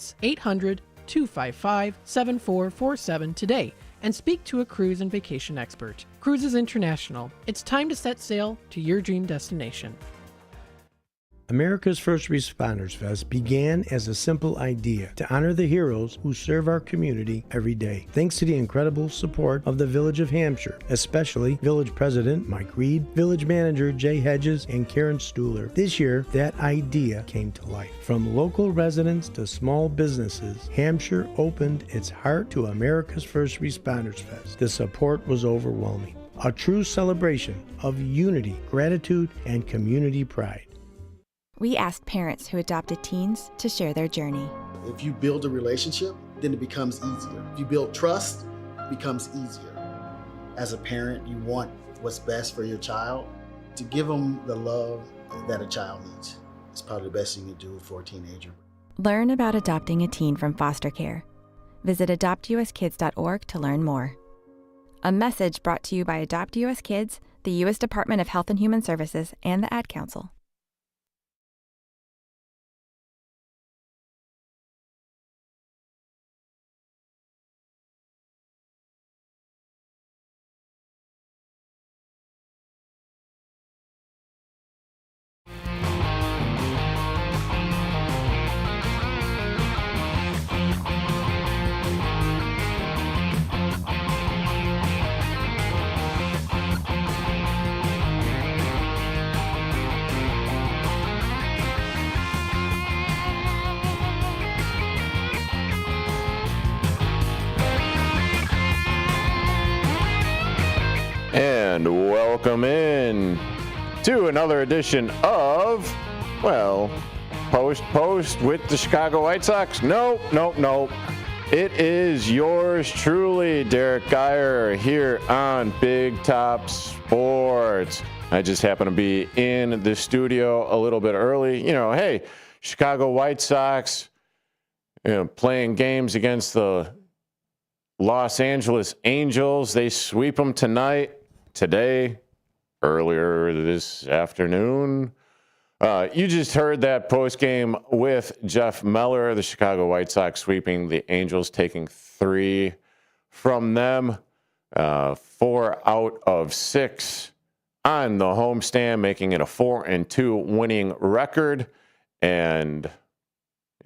That's 800-255-7447 today and speak to a cruise and vacation expert. Cruises International. It's time to set sail to your dream destination. America's First Responders Fest began as a simple idea to honor the heroes who serve our community every day. Thanks to the incredible support of the Village of Hampshire, especially Village President Mike Reed, Village Manager Jay Hedges, and Karen Stuhler. This year, that idea came to life. From local residents to small businesses, Hampshire opened its heart to America's First Responders Fest. The support was overwhelming. A true celebration of unity, gratitude, and community pride. We asked parents who adopted teens to share their journey. If you build a relationship, then it becomes easier. If you build trust, it becomes easier. As a parent, you want what's best for your child. To give them the love that a child needs. It's probably the best thing you can do for a teenager. Learn about adopting a teen from foster care. Visit adoptuskids.org to learn more. A message brought to you by Adopt US Kids, the U.S. Department of Health and Human Services, and the Ad Council. And welcome in to another edition of, well, Post with the Chicago White Sox. Nope. It is yours truly, Derrick Geyer, here on Big Top Sports. I just happen to be in the studio a little bit early. Hey, Chicago White Sox, playing games against the Los Angeles Angels. They sweep them today, earlier this afternoon. You just heard that post game with Jeff Meller, the Chicago White Sox sweeping the Angels, taking 3 from them, 4 out of 6 on the homestand, making it a 4-2 winning record. And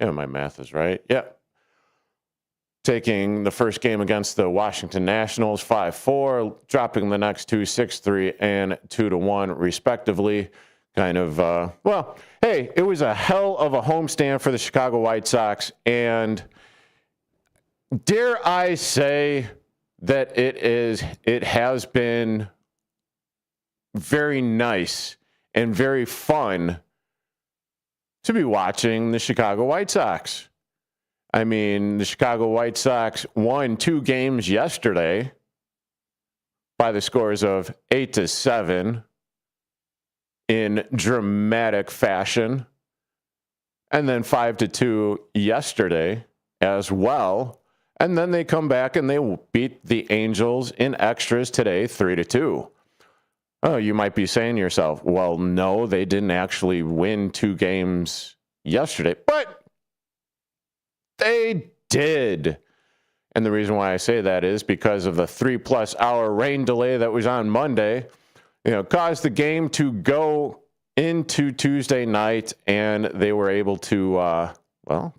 my math is right. Yep. Taking the first game against the Washington Nationals 5-4, dropping the next 2 6-3 and 2-1 respectively. Kind of hey, it was a hell of a homestand for the Chicago White Sox, and dare I say that it has been very nice and very fun to be watching the Chicago White Sox. I mean, the Chicago White Sox won 2 games yesterday by the scores of 8-7 in dramatic fashion, and then 5-2 yesterday as well. And then they come back and they beat the Angels in extras today, 3-2. Oh, you might be saying to yourself, well, no, they didn't actually win 2 games yesterday, but they did. And the reason why I say that is because of the 3+ hour rain delay that was on Monday, caused the game to go into Tuesday night, and they were able to,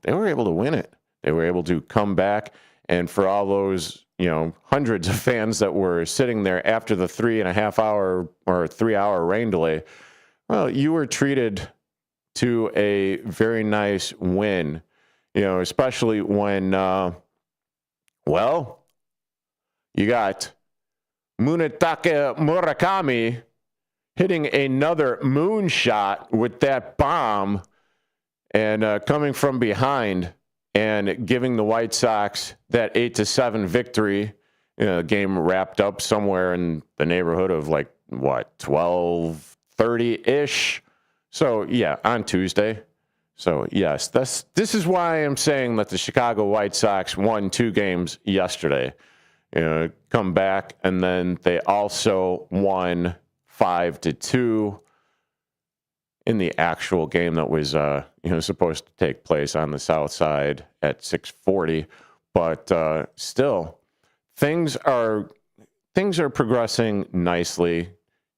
they were able to win it. They were able to come back, and for all those, hundreds of fans that were sitting there after the 3.5 hour or 3 hour rain delay, well, you were treated to a very nice win. Especially when, you got Munetake Murakami hitting another moonshot with that bomb and coming from behind and giving the White Sox that 8-7 victory. Game wrapped up somewhere in the neighborhood of 12:30-ish. So, on Tuesday. So, yes, this is why I'm saying that the Chicago White Sox won 2 games yesterday. Come back, and then they also won 5-2 in the actual game that was, supposed to take place on the south side at 6:40, but still, things are progressing nicely.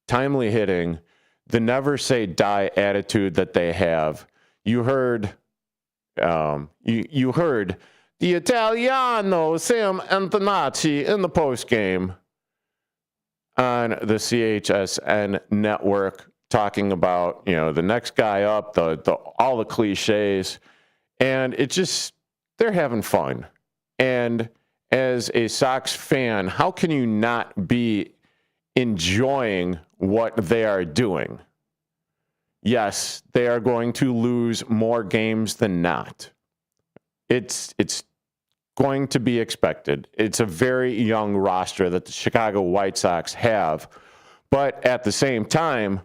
Timely hitting, the never say die attitude that they have. You heard, you heard the Italiano Sam Antonacci in the post game on the CHSN network, talking about, the next guy up, all the cliches, and they're having fun. And as a Sox fan, how can you not be enjoying what they are doing? Yes, they are going to lose more games than not. It's going to be expected. It's a very young roster that the Chicago White Sox have, but at the same time,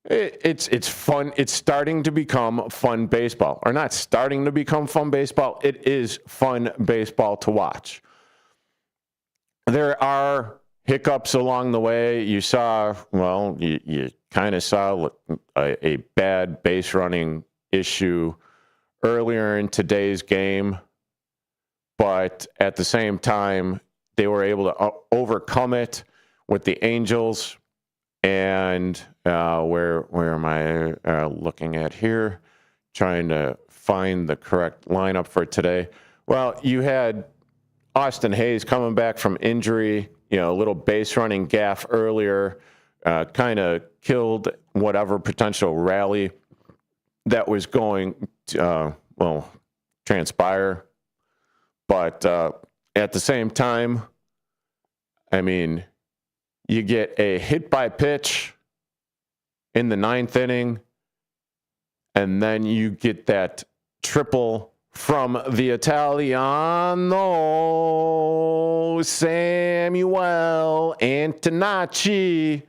it's fun. It's starting to become fun baseball, or not starting to become fun baseball. It is fun baseball to watch. There are hiccups along the way. You saw, you kind of saw a bad base running issue earlier in today's game, but at the same time, they were able to overcome it with the Angels. And where am I looking at here? Trying to find the correct lineup for today. Well, you had Austin Hayes coming back from injury, a little base running gaffe earlier, kind of killed whatever potential rally that was going to, transpire. But at the same time, you get a hit by pitch in the 9th inning, and then you get that triple from the Italiano Samuel Antonacci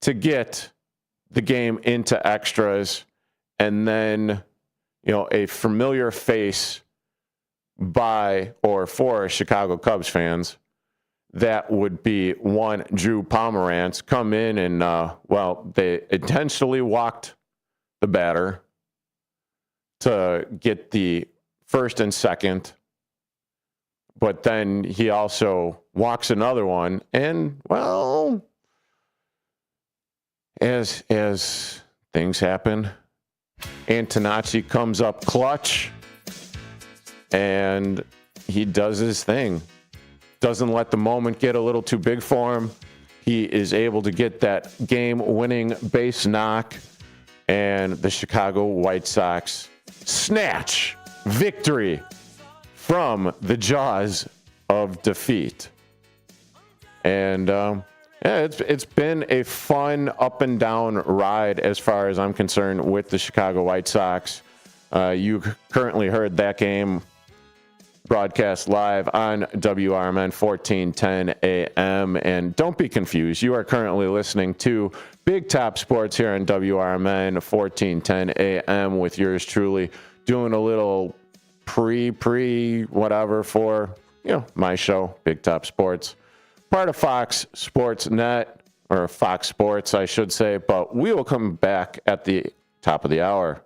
to get the game into extras. And then, a familiar face for Chicago Cubs fans, that would be one Drew Pomerantz, come in and, they intentionally walked the batter to get the first and second, but then he also walks another one, and, as things happen, Antonacci comes up clutch, and he does his thing. Doesn't let the moment get a little too big for him. He is able to get that game-winning base knock, and the Chicago White Sox snatch victory from the jaws of defeat. And it's been a fun up and down ride as far as I'm concerned with the Chicago White Sox. You currently heard that game broadcast live on WRMN 1410 AM. And don't be confused. You are currently listening to Big Top Sports here on WRMN 1410 AM with yours truly, doing a little whatever for, my show, Big Top Sports. Part of Fox Sports Net, or Fox Sports, I should say. But we will come back at the top of the hour.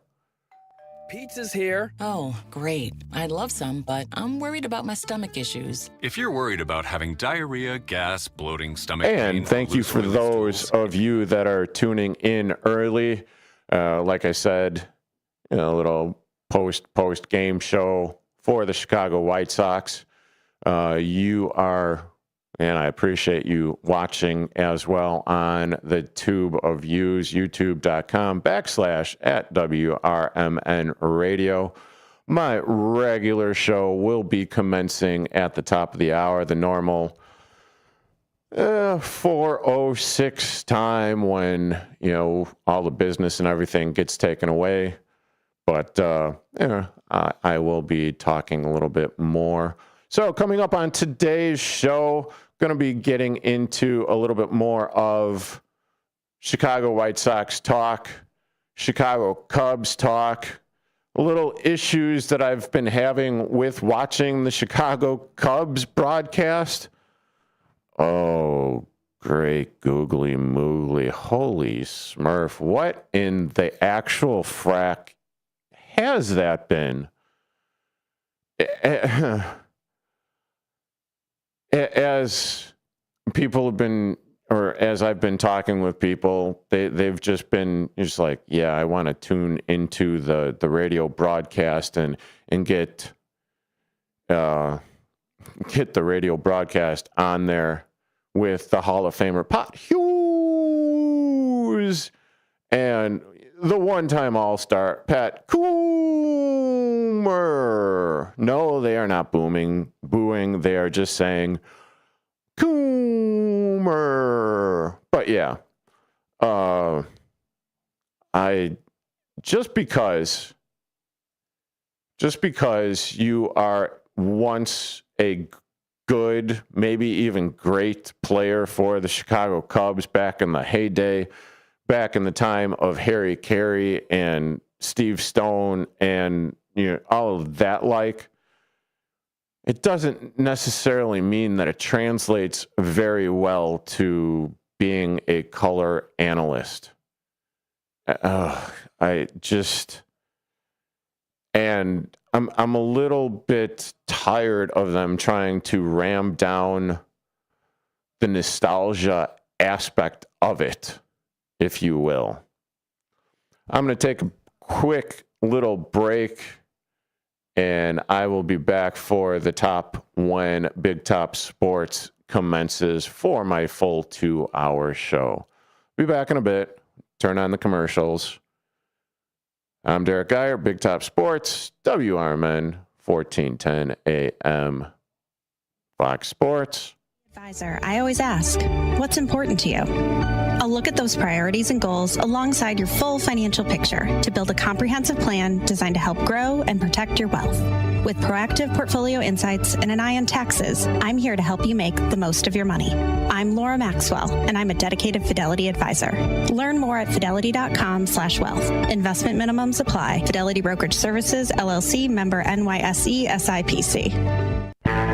Pizza's here. Oh, great. I'd love some, but I'm worried about my stomach issues. If you're worried about having diarrhea, gas, bloating, stomach pain... And thank you for those of you that are tuning in early. Like I said, a little post-game show for the Chicago White Sox. You are... And I appreciate you watching as well on the tube of views, youtube.com/@WRMN radio. My regular show will be commencing at the top of the hour, the normal 4:06 time when, all the business and everything gets taken away. But I will be talking a little bit more. So coming up on today's show, going to be getting into a little bit more of Chicago White Sox talk, Chicago Cubs talk, little issues that I've been having with watching the Chicago Cubs broadcast. Oh, Great googly moogly. Holy smurf. What in the actual frack has that been? As people have been, or as I've been talking with people, they've just been just like, yeah, I want to tune into the radio broadcast and get the radio broadcast on there with the Hall of Famer Pat Hughes and the one-time All-Star Pat Coomer. No, they are not booing. They are just saying Coomer. But yeah, just because you are once a good, maybe even great player for the Chicago Cubs back in the heyday, back in the time of Harry Carey and Steve Stone and all of that, like, it doesn't necessarily mean that it translates very well to being a color analyst. I'm a little bit tired of them trying to ram down the nostalgia aspect of it, if you will. I'm going to take a quick little break, and I will be back for the top when Big Top Sports commences for my full 2-hour show. Be back in a bit. Turn on the commercials. I'm Derrick Geyer, Big Top Sports, WRMN, 1410 AM, Fox Sports. Advisor, I always ask, what's important to you? I'll look at those priorities and goals alongside your full financial picture to build a comprehensive plan designed to help grow and protect your wealth. With proactive portfolio insights and an eye on taxes, I'm here to help you make the most of your money. I'm Laura Maxwell, and I'm a dedicated Fidelity advisor. Learn more at fidelity.com/wealth. Investment minimums apply. Fidelity Brokerage Services, LLC, member NYSE, SIPC.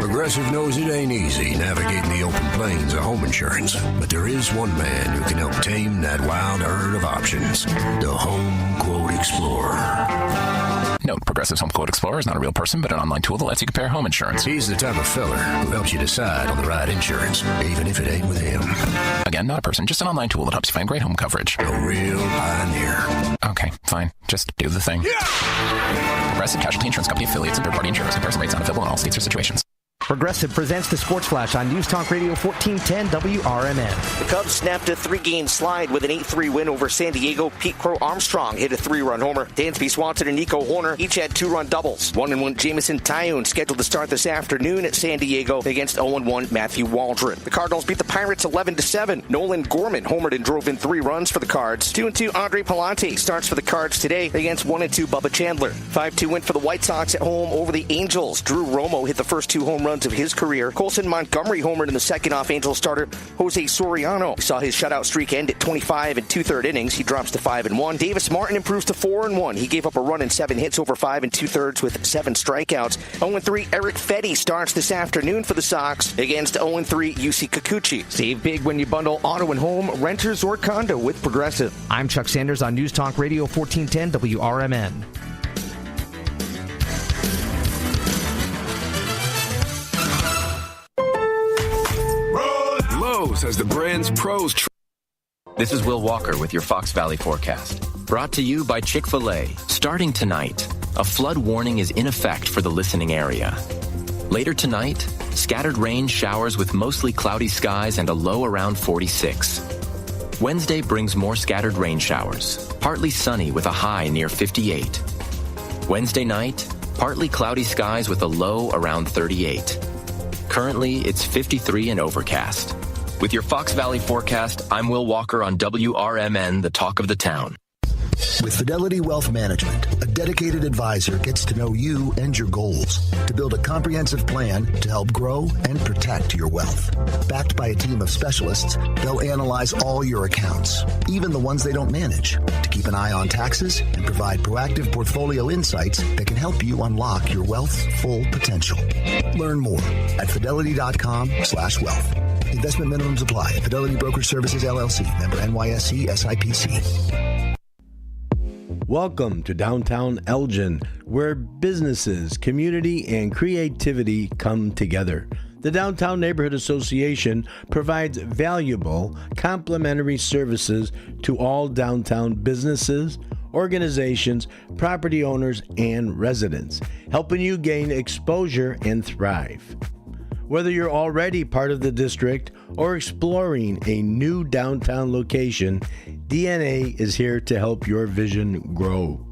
Progressive knows it ain't easy navigating the open plains of home insurance, but there is one man who can help tame that wild herd of options, the Home Quote Explorer. Note, Progressive's Home Quote Explorer is not a real person, but an online tool that lets you compare home insurance. He's the type of fella who helps you decide on the right insurance, even if it ain't with him. Again, not a person, just an online tool that helps you find great home coverage. A real pioneer. Okay, fine. Just do the thing. Yeah! Progressive Casualty Insurance Company affiliates and third-party insurers. Comparison rates not available in all states or situations. Progressive presents the Sports Flash on News Talk Radio 1410 WRMN. The Cubs snapped a 3-game slide with an 8-3 win over San Diego. Pete Crow Armstrong hit a 3-run homer. Dansby Swanson and Nico Horner each had 2-run doubles. 1-1 Jamison Tyone scheduled to start this afternoon at San Diego against 0-1 Matthew Waldron. The Cardinals beat the Pirates 11-7. Nolan Gorman homered and drove in 3 runs for the Cards. 2-2 Andre Palante starts for the Cards today against 1-2 Bubba Chandler. 5-2 win for the White Sox at home over the Angels. Drew Romo hit the first 2 home runs of his career. Colson Montgomery homered in the second off Angels starter Jose Soriano. Saw his shutout streak end at 25 2/3 innings. He drops to 5-1. Davis Martin improves to 4-1. He gave up a run and 7 hits over 5 2/3 with 7 strikeouts. 0-3 Eric Fetty starts this afternoon for the Sox against 0-3 Yusei Kikuchi. Save big when you bundle auto and home, renters or condo with Progressive. I'm Chuck Sanders on News Talk Radio 1410 WRMN. As the brand's pros. This is Will Walker with your Fox Valley forecast. Brought to you by Chick-fil-A. Starting tonight, a flood warning is in effect for the listening area. Later tonight, scattered rain showers with mostly cloudy skies and a low around 46. Wednesday brings more scattered rain showers, partly sunny with a high near 58. Wednesday night, partly cloudy skies with a low around 38. Currently, it's 53 and overcast. With your Fox Valley forecast, I'm Will Walker on WRMN, the talk of the town. With Fidelity Wealth Management, a dedicated advisor gets to know you and your goals to build a comprehensive plan to help grow and protect your wealth. Backed by a team of specialists, they'll analyze all your accounts, even the ones they don't manage, to keep an eye on taxes and provide proactive portfolio insights that can help you unlock your wealth's full potential. Learn more at fidelity.com/wealth. Investment minimums apply. Fidelity Brokerage Services, LLC. Member NYSE SIPC. Welcome to downtown Elgin, where businesses, community, and creativity come together. The Downtown Neighborhood Association provides valuable, complimentary services to all downtown businesses, organizations, property owners, and residents, helping you gain exposure and thrive. Whether you're already part of the district or exploring a new downtown location, DNA is here to help your vision grow.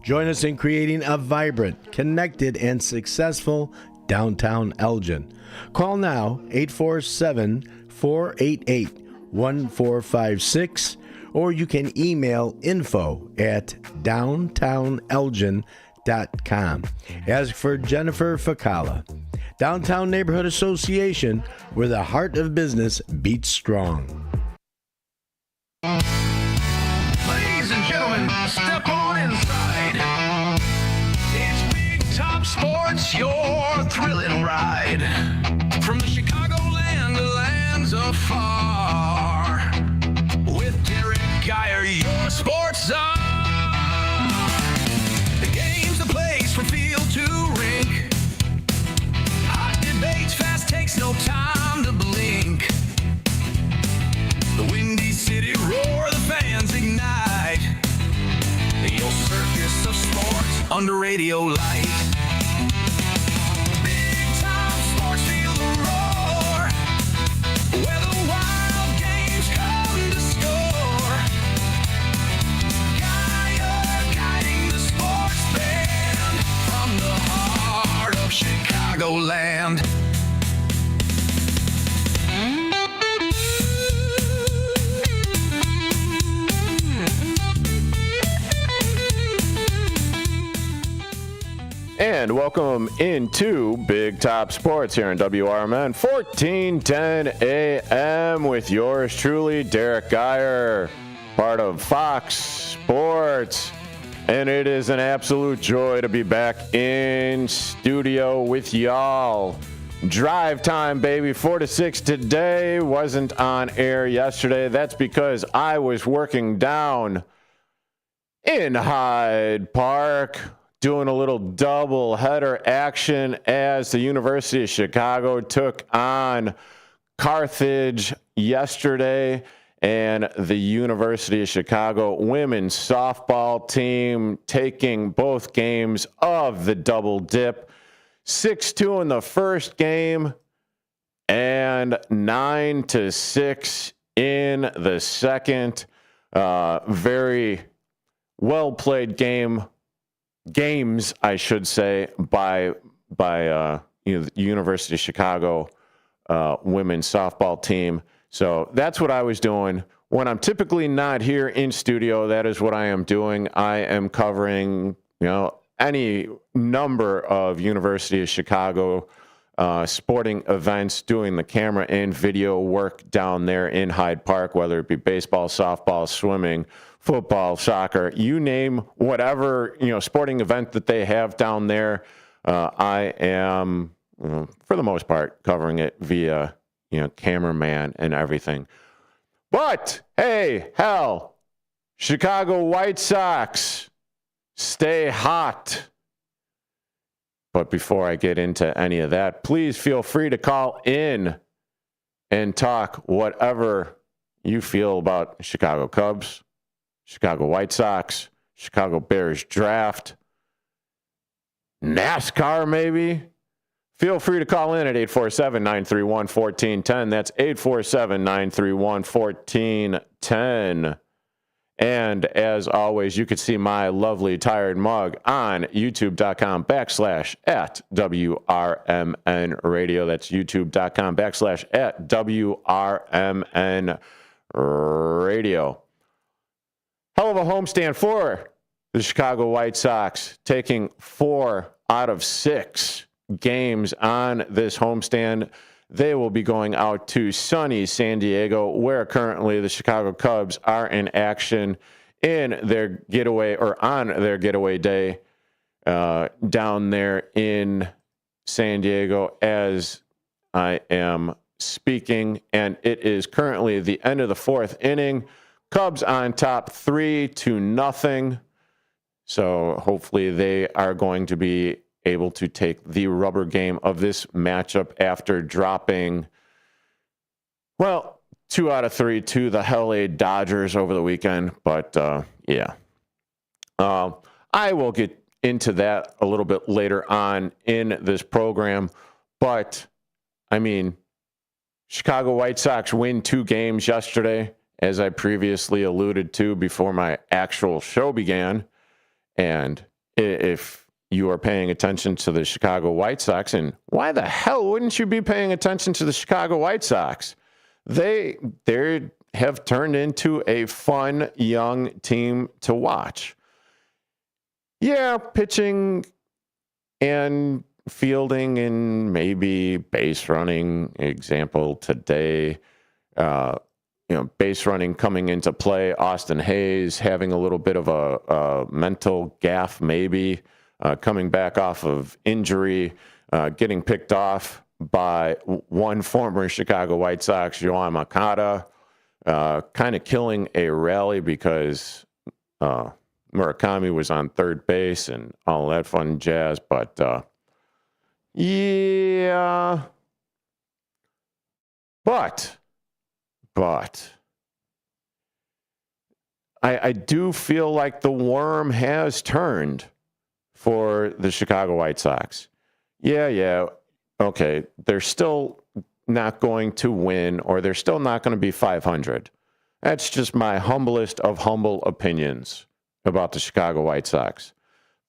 Join us in creating a vibrant, connected, and successful downtown Elgin. Call now 847-488-1456, or you can email info@downtownelgin.com. As for Jennifer Facala, Downtown Neighborhood Association, where the heart of business beats strong. Ladies and gentlemen, step on inside. It's Big Top Sports, your thrilling ride. From the Chicagoland to lands afar. With Derrick Geyer, your sports czar. The game's the place from field to rink. Hot debates, fast takes, no time to blink. The Windy City roar, the fans ignite. Your circus of sports under radio light. Big time sports, feel the roar. Where the wild games come to score. Geyer guiding the sports band from the heart of Chicagoland. And welcome into Big Top Sports here on WRMN 1410 AM with yours truly, Derrick Geyer, part of Fox Sports. And it is an absolute joy to be back in studio with y'all. Drive time, baby, 4 to 6 today. Wasn't on air yesterday. That's because I was working down in Hyde Park, doing a little double header action as the University of Chicago took on Carthage yesterday, and the University of Chicago women's softball team taking both games of the double dip. 6-2 in the first game and 9-6 in the second. Very well played games, I should say, by the University of Chicago women's softball team. So that's what I was doing. When I'm typically not here in studio, that is what I am doing. I am covering, any number of University of Chicago sporting events, doing the camera and video work down there in Hyde Park, whether it be baseball, softball, swimming, football, soccer, you name whatever, sporting event that they have down there. I am, for the most part, covering it via, cameraman and everything. But, hey, hell, Chicago White Sox, stay hot. But before I get into any of that, please feel free to call in and talk whatever you feel about Chicago Cubs, Chicago White Sox, Chicago Bears draft, NASCAR maybe. Feel free to call in at 847-931-1410. That's 847-931-1410. And as always, you can see my lovely tired mug on youtube.com/@WRMN radio. That's youtube.com/@WRMN radio. Hell of a homestand for the Chicago White Sox, taking 4 out of 6 games on this homestand. They will be going out to sunny San Diego, where currently the Chicago Cubs are in action in their getaway, or on their getaway day, down there in San Diego, as I am speaking, and it is currently the end of the fourth inning. Cubs on top 3-0. So hopefully they are going to be able to take the rubber game of this matchup after dropping, 2 out of 3 to the LA Dodgers over the weekend. But I will get into that a little bit later on in this program. But I mean, Chicago White Sox win 2 games yesterday, as I previously alluded to before my actual show began. And if you are paying attention to the Chicago White Sox, and why the hell wouldn't you be paying attention to the Chicago White Sox? They have turned into a fun young team to watch. Yeah, pitching and fielding and maybe base running, example today, base running coming into play. Austin Hayes having a little bit of a mental gaffe, maybe coming back off of injury, getting picked off by one former Chicago White Sox, Yoan Moncada, kind of killing a rally because Murakami was on third base and all that fun jazz. But But I do feel like the worm has turned for the Chicago White Sox. Yeah. Okay, they're still not going to win, or they're still not going to be 500. That's just my humblest of humble opinions about the Chicago White Sox.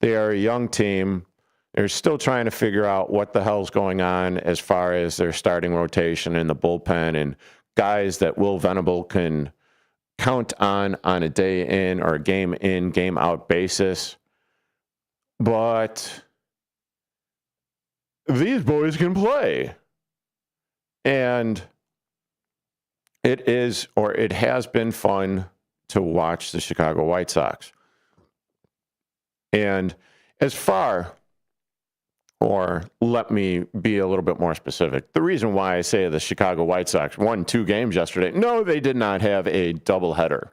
They are a young team. They're still trying to figure out what the hell's going on as far as their starting rotation in the bullpen and guys that Will Venable can count on a day in or game in, game out basis. But these boys can play. And it has been fun to watch the Chicago White Sox. And let me be a little bit more specific. The reason why I say the Chicago White Sox won 2 games yesterday, no, they did not have a doubleheader.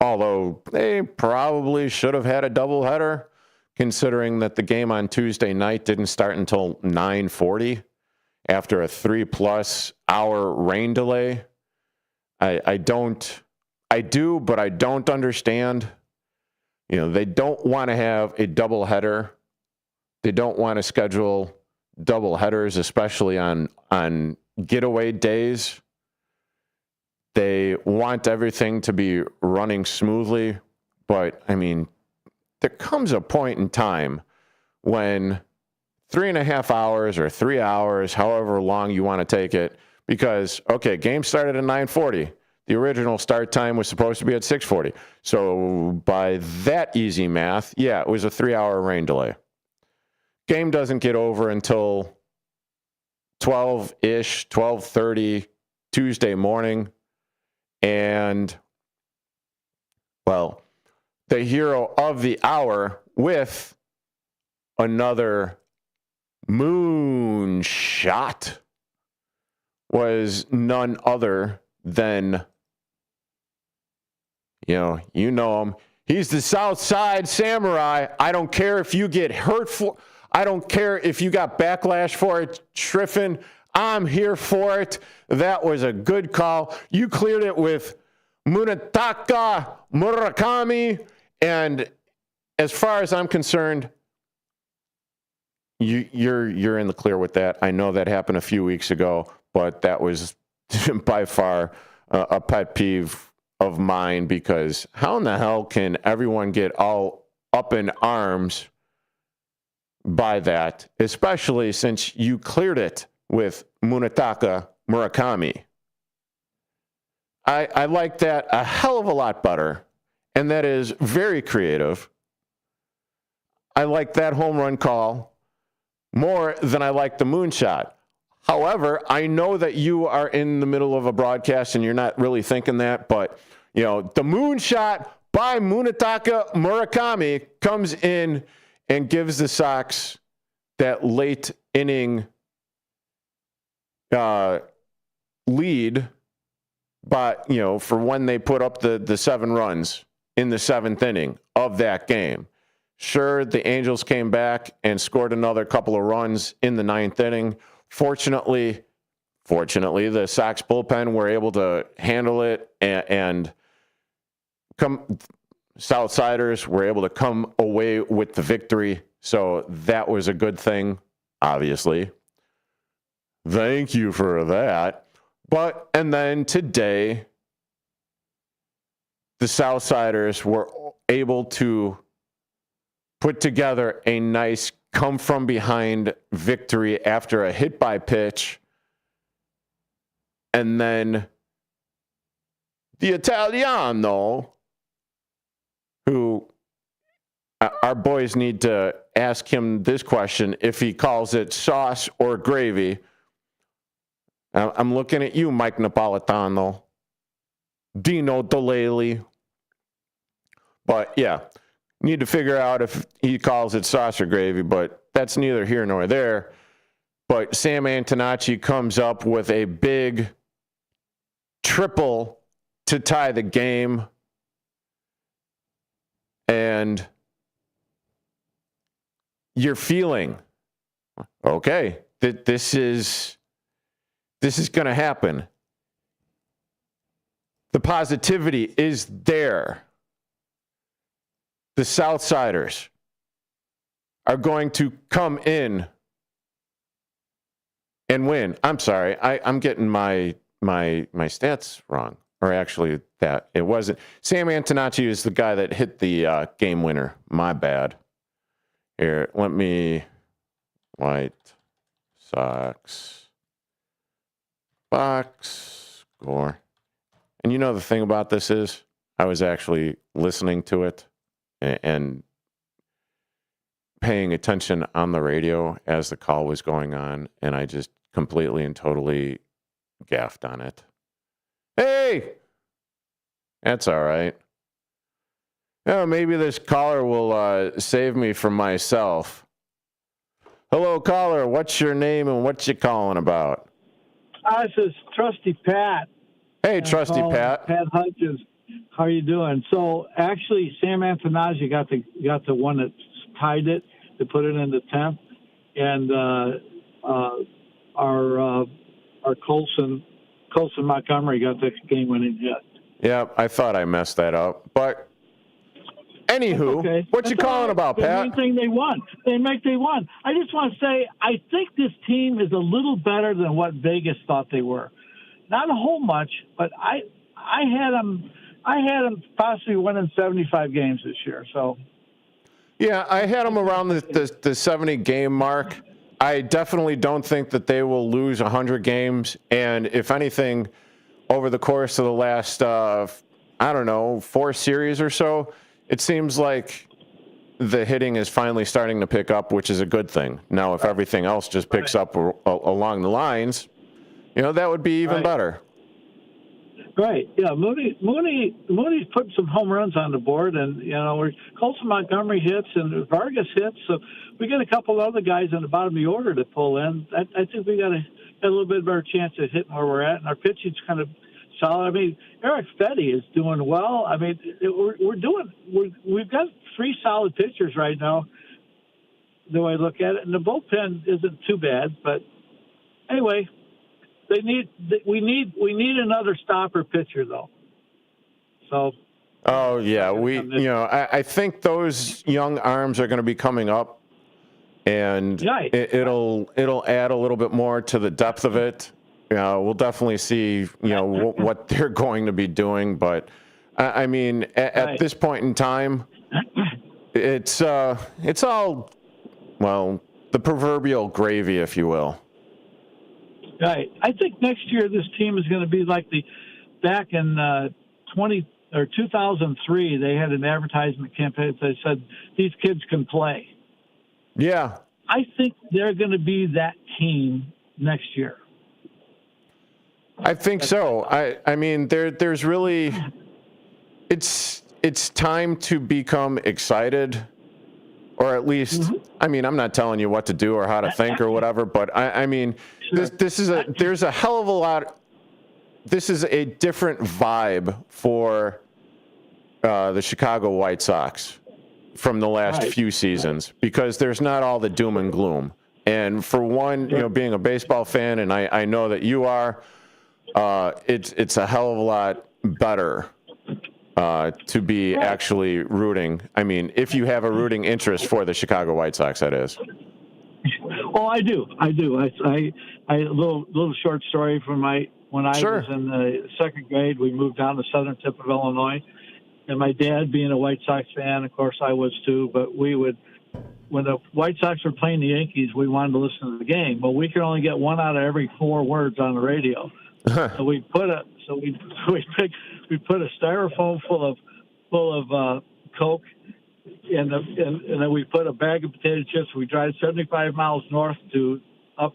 Although they probably should have had a doubleheader, considering that the game on Tuesday night didn't start until 9:40 after a 3+ hour rain delay. I do, but I don't understand. They don't want to have a doubleheader. They don't want to schedule double headers, especially on getaway days. They want everything to be running smoothly. But, I mean, there comes a point in time when 3.5 hours or 3 hours, however long you want to take it, because, okay, game started at 9:40. The original start time was supposed to be at 6:40. So by that easy math, it was a 3-hour rain delay. Game doesn't get over until 12-ish, 12:30 Tuesday morning. And, well, the hero of the hour with another moonshot was none other than, you know him. He's the South Side Samurai. I don't care if you get hurt for, I don't care if you got backlash for it, Triffin. I'm here for it. That was a good call. You cleared it with Munetaka Murakami. And as far as I'm concerned, you're in the clear with that. I know that happened a few weeks ago, but that was by far a pet peeve of mine, because how in the hell can everyone get all up in arms by that, especially since you cleared it with Munetaka Murakami? I like that a hell of a lot better, and that is very creative. I like that home run call more than I like the moonshot. However, I know that you are in the middle of a broadcast and you're not really thinking that, but the moonshot by Munetaka Murakami comes in and gives the Sox that late inning lead, but for when they put up the 7 runs in the 7th inning of that game. Sure, the Angels came back and scored another couple of runs in the 9th inning. Fortunately, the Sox bullpen were able to handle it, and Southsiders were able to come away with the victory. So that was a good thing, obviously. Thank you for that. And then today, the Southsiders were able to put together a nice come-from-behind victory after a hit-by-pitch. And then the Italiano, who our boys need to ask him this question, if he calls it sauce or gravy. I'm looking at you, Mike Napolitano, Dino Delali. But, yeah, need to figure out if he calls it sauce or gravy, but that's neither here nor there. But Sam Antonacci comes up with a big triple to tie the game. And you're feeling, okay, that this is going to happen. The positivity is there. The Southsiders are going to come in and win. I'm sorry, I'm getting my stats wrong. Or actually, that it wasn't. Sam Antonacci is the guy that hit the game winner. My bad. Here, let me. White Sox box score. And the thing about this is, I was actually listening to it and paying attention on the radio as the call was going on, and I just completely and totally gaffed on it. Hey! That's all right. Maybe this caller will save me from myself. Hello, caller. What's your name and what you calling about? This is Trusty Pat. Hey, Trusty Pat. Pat Hutchins. How are you doing? So, actually, Sam Antonacci got the one that tied it to put it in the 10th. And our Colson Montgomery got the game-winning hit. Yeah, I thought I messed that up. But, anywho, okay. What you calling about, Pat? The main thing they won. They won. I just want to say, I think this team is a little better than what Vegas thought they were. Not a whole much, but I had them possibly winning 75 games this year. So, yeah, I had them around the 70-game mark. I definitely don't think that they will lose 100 games. And if anything, over the course of the last, 4 series or so, it seems like the hitting is finally starting to pick up, which is a good thing. Now, if everything else just picks up along the lines, that would be even better. Right. Yeah. Moody's put some home runs on the board, and Colson Montgomery hits and Vargas hits. So we get a couple of other guys on the bottom of the order to pull in. I think we got a little bit better chance of hitting where we're at, and our pitching's kind of solid. I mean, Eric Fetty is doing well. I mean, we've got 3 solid pitchers right now, the way I look at it, and the bullpen isn't too bad. But anyway. We need another stopper pitcher though. So. Oh yeah, I think those young arms are going to be coming up, and it'll add a little bit more to the depth of it. We'll definitely see what they're going to be doing, but I mean at this point in time, it's all the proverbial gravy, if you will. Right. I think next year this team is going to be like back in 2003. They had an advertisement campaign that said these kids can play. Yeah. I think they're going to be that team next year. I think so. I mean, there's really, it's time to become excited or at least, I mean, I'm not telling you what to do or how to think or whatever, but I mean, there's a hell of a lot. This is a different vibe for the Chicago White Sox from the last few seasons, because there's not all the doom and gloom. And for one, being a baseball fan, and I know that you are, it's a hell of a lot better to be actually rooting. I mean, if you have a rooting interest for the Chicago White Sox, that is. Oh, I do. I little short story from when I was in the second grade. We moved down the southern tip of Illinois, and my dad, being a White Sox fan, of course I was too. But we would, when the White Sox were playing the Yankees, we wanted to listen to the game. But we could only get one out of every 4 words on the radio. So we put a styrofoam full of Coke, and then we put a bag of potato chips. We drive 75 miles north to up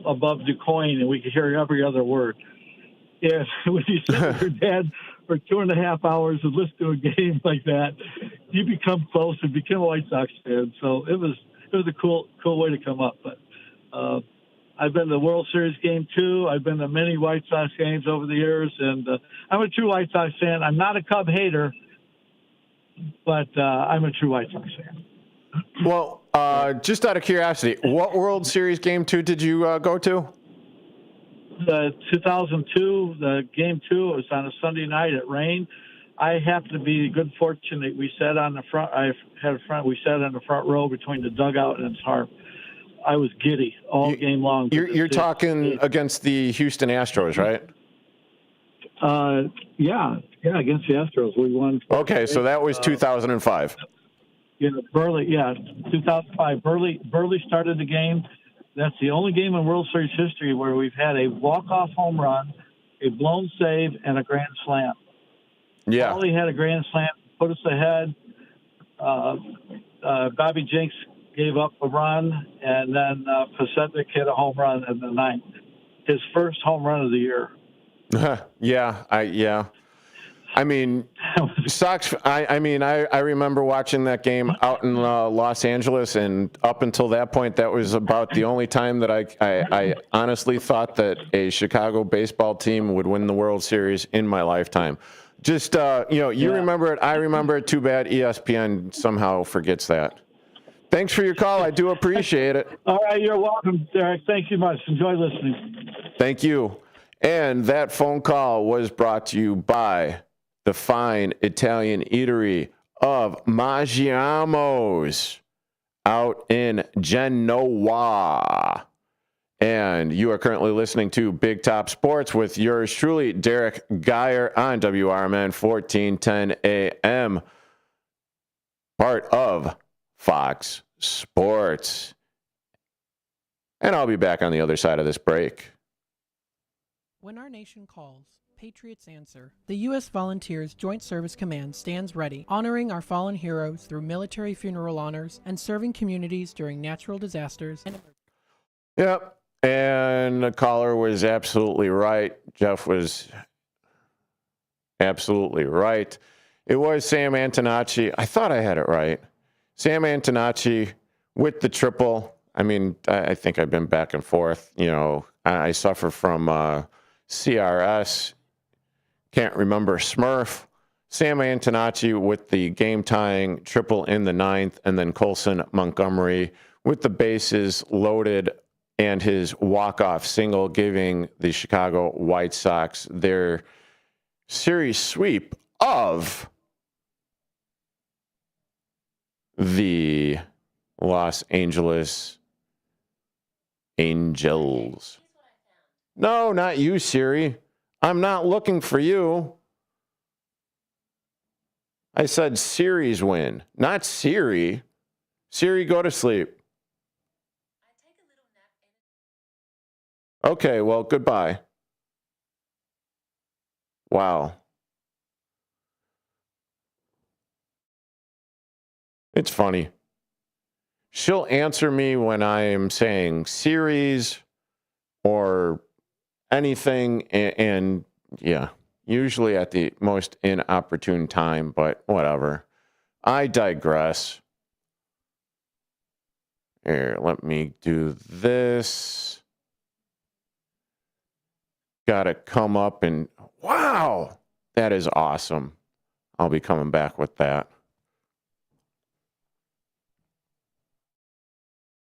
above DuQuoin, and we could hear every other word. And when you sit with your dad for 2.5 hours and listen to a game like that, you become close and become a White Sox fan. So it was a cool way to come up. But I've been to the World Series game too. I've been to many White Sox games over the years, and I'm a true White Sox fan. I'm not a Cub hater, but I'm a true White Sox fan. Well, just out of curiosity, what World Series game 2 did you go to? The 2002, the game 2, it was on a Sunday night. It rained. I happened to be good fortune that we sat on the front. We sat on the front row between the dugout and its harp. I was giddy all game long. You're talking against the Houston Astros, right? Yeah, against the Astros. We won. Okay, so that was 2005. Burley, 2005. Burley started the game. That's the only game in World Series history where we've had a walk-off home run, a blown save, and a grand slam. Yeah. Burley had a grand slam, put us ahead. Bobby Jenks gave up a run, and then Pacetic hit a home run in the 9th. His first home run of the year. Yeah. I mean, Sox. I remember watching that game out in Los Angeles, and up until that point, that was about the only time that I honestly thought that a Chicago baseball team would win the World Series in my lifetime. Just you remember it. I remember it. Too bad ESPN somehow forgets that. Thanks for your call. I do appreciate it. All right, you're welcome, Derek. Thank you much. Enjoy listening. Thank you. And that phone call was brought to you by the fine Italian eatery of Maggiamo's out in Genoa. And you are currently listening to Big Top Sports with yours truly, Derrick Geyer, on WRMN 1410 AM, part of Fox Sports. And I'll be back on the other side of this break. When our nation calls, Patriots answer. The U.S. Volunteers Joint Service Command stands ready, honoring our fallen heroes through military funeral honors and serving communities during natural disasters and emergencies. Yep. And the caller was absolutely right. Jeff was absolutely right. It was Sam Antonacci. I thought I had it right. Sam Antonacci with the triple. I mean, I think I've been back and forth. I suffer from CRS. Can't remember Smurf. Sam Antonacci with the game-tying triple in the 9th, and then Colson Montgomery with the bases loaded and his walk-off single, giving the Chicago White Sox their series sweep of the Los Angeles Angels. No, not you, Siri. I'm not looking for you. I said series win, not Siri. Siri, go to sleep. Okay, well, goodbye. Wow. It's funny. She'll answer me when I am saying series or anything, and yeah, usually at the most inopportune time, but whatever. I digress. Here, let me do this. Got to come up and, wow, that is awesome. I'll be coming back with that.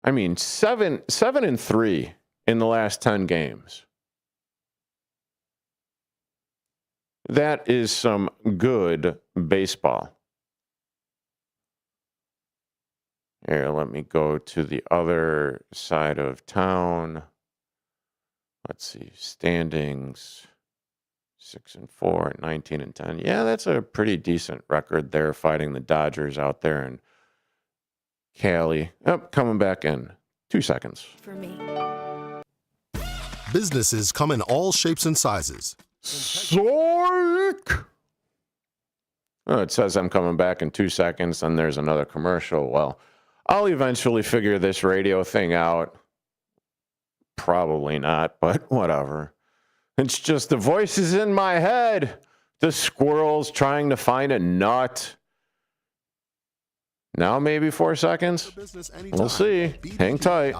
I mean, 7-3 in the last 10 games. That is some good baseball. Here, let me go to the other side of town. Let's see, standings 6-4, 19-10. Yeah, that's a pretty decent record there, fighting the Dodgers out there in Cali. Coming back in 2 seconds. For me. Businesses come in all shapes and sizes. Psych! Oh, it says I'm coming back in 2 seconds, and there's another commercial. Well, I'll eventually figure this radio thing out. Probably not, but whatever. It's just the voices in my head. The squirrels trying to find a nut. Now maybe 4 seconds. We'll see. Hang tight.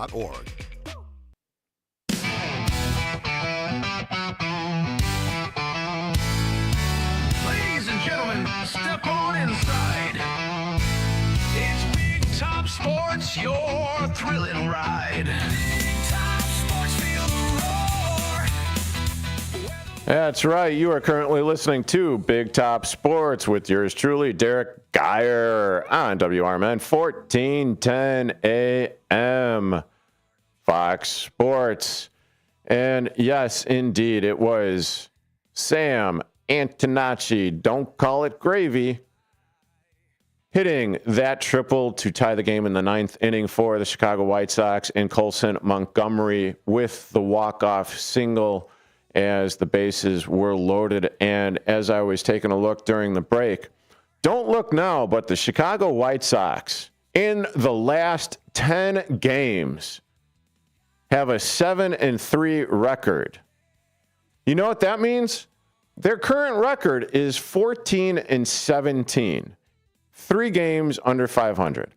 Ladies and gentlemen, step on inside. It's Big Top Sports, your thrilling ride. Big Top Sports, feel the roar. That's right. You are currently listening to Big Top Sports with yours truly, Derrick Geyer, on WRMN 1410 AM, Fox Sports. And yes, indeed, it was Sam Antonacci, don't call it gravy, hitting that triple to tie the game in the 9th inning for the Chicago White Sox, and Colson Montgomery with the walk-off single as the bases were loaded. And as I was taking a look during the break, don't look now, but the Chicago White Sox in the last 10 games have a 7-3 record. You know what that means? Their current record is 14-17. 3 games under 500.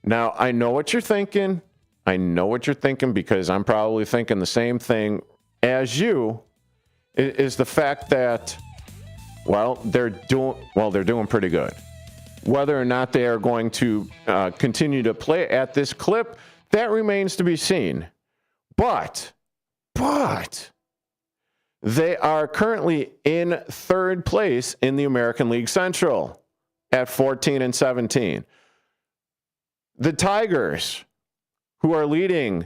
Now, I know what you're thinking. I know what you're thinking, because I'm probably thinking the same thing as you, is the fact that, well, they're doing pretty good. Whether or not they are going to continue to play at this clip, that remains to be seen. But they are currently in 3rd place in the American League Central at 14-17. The Tigers, who are leading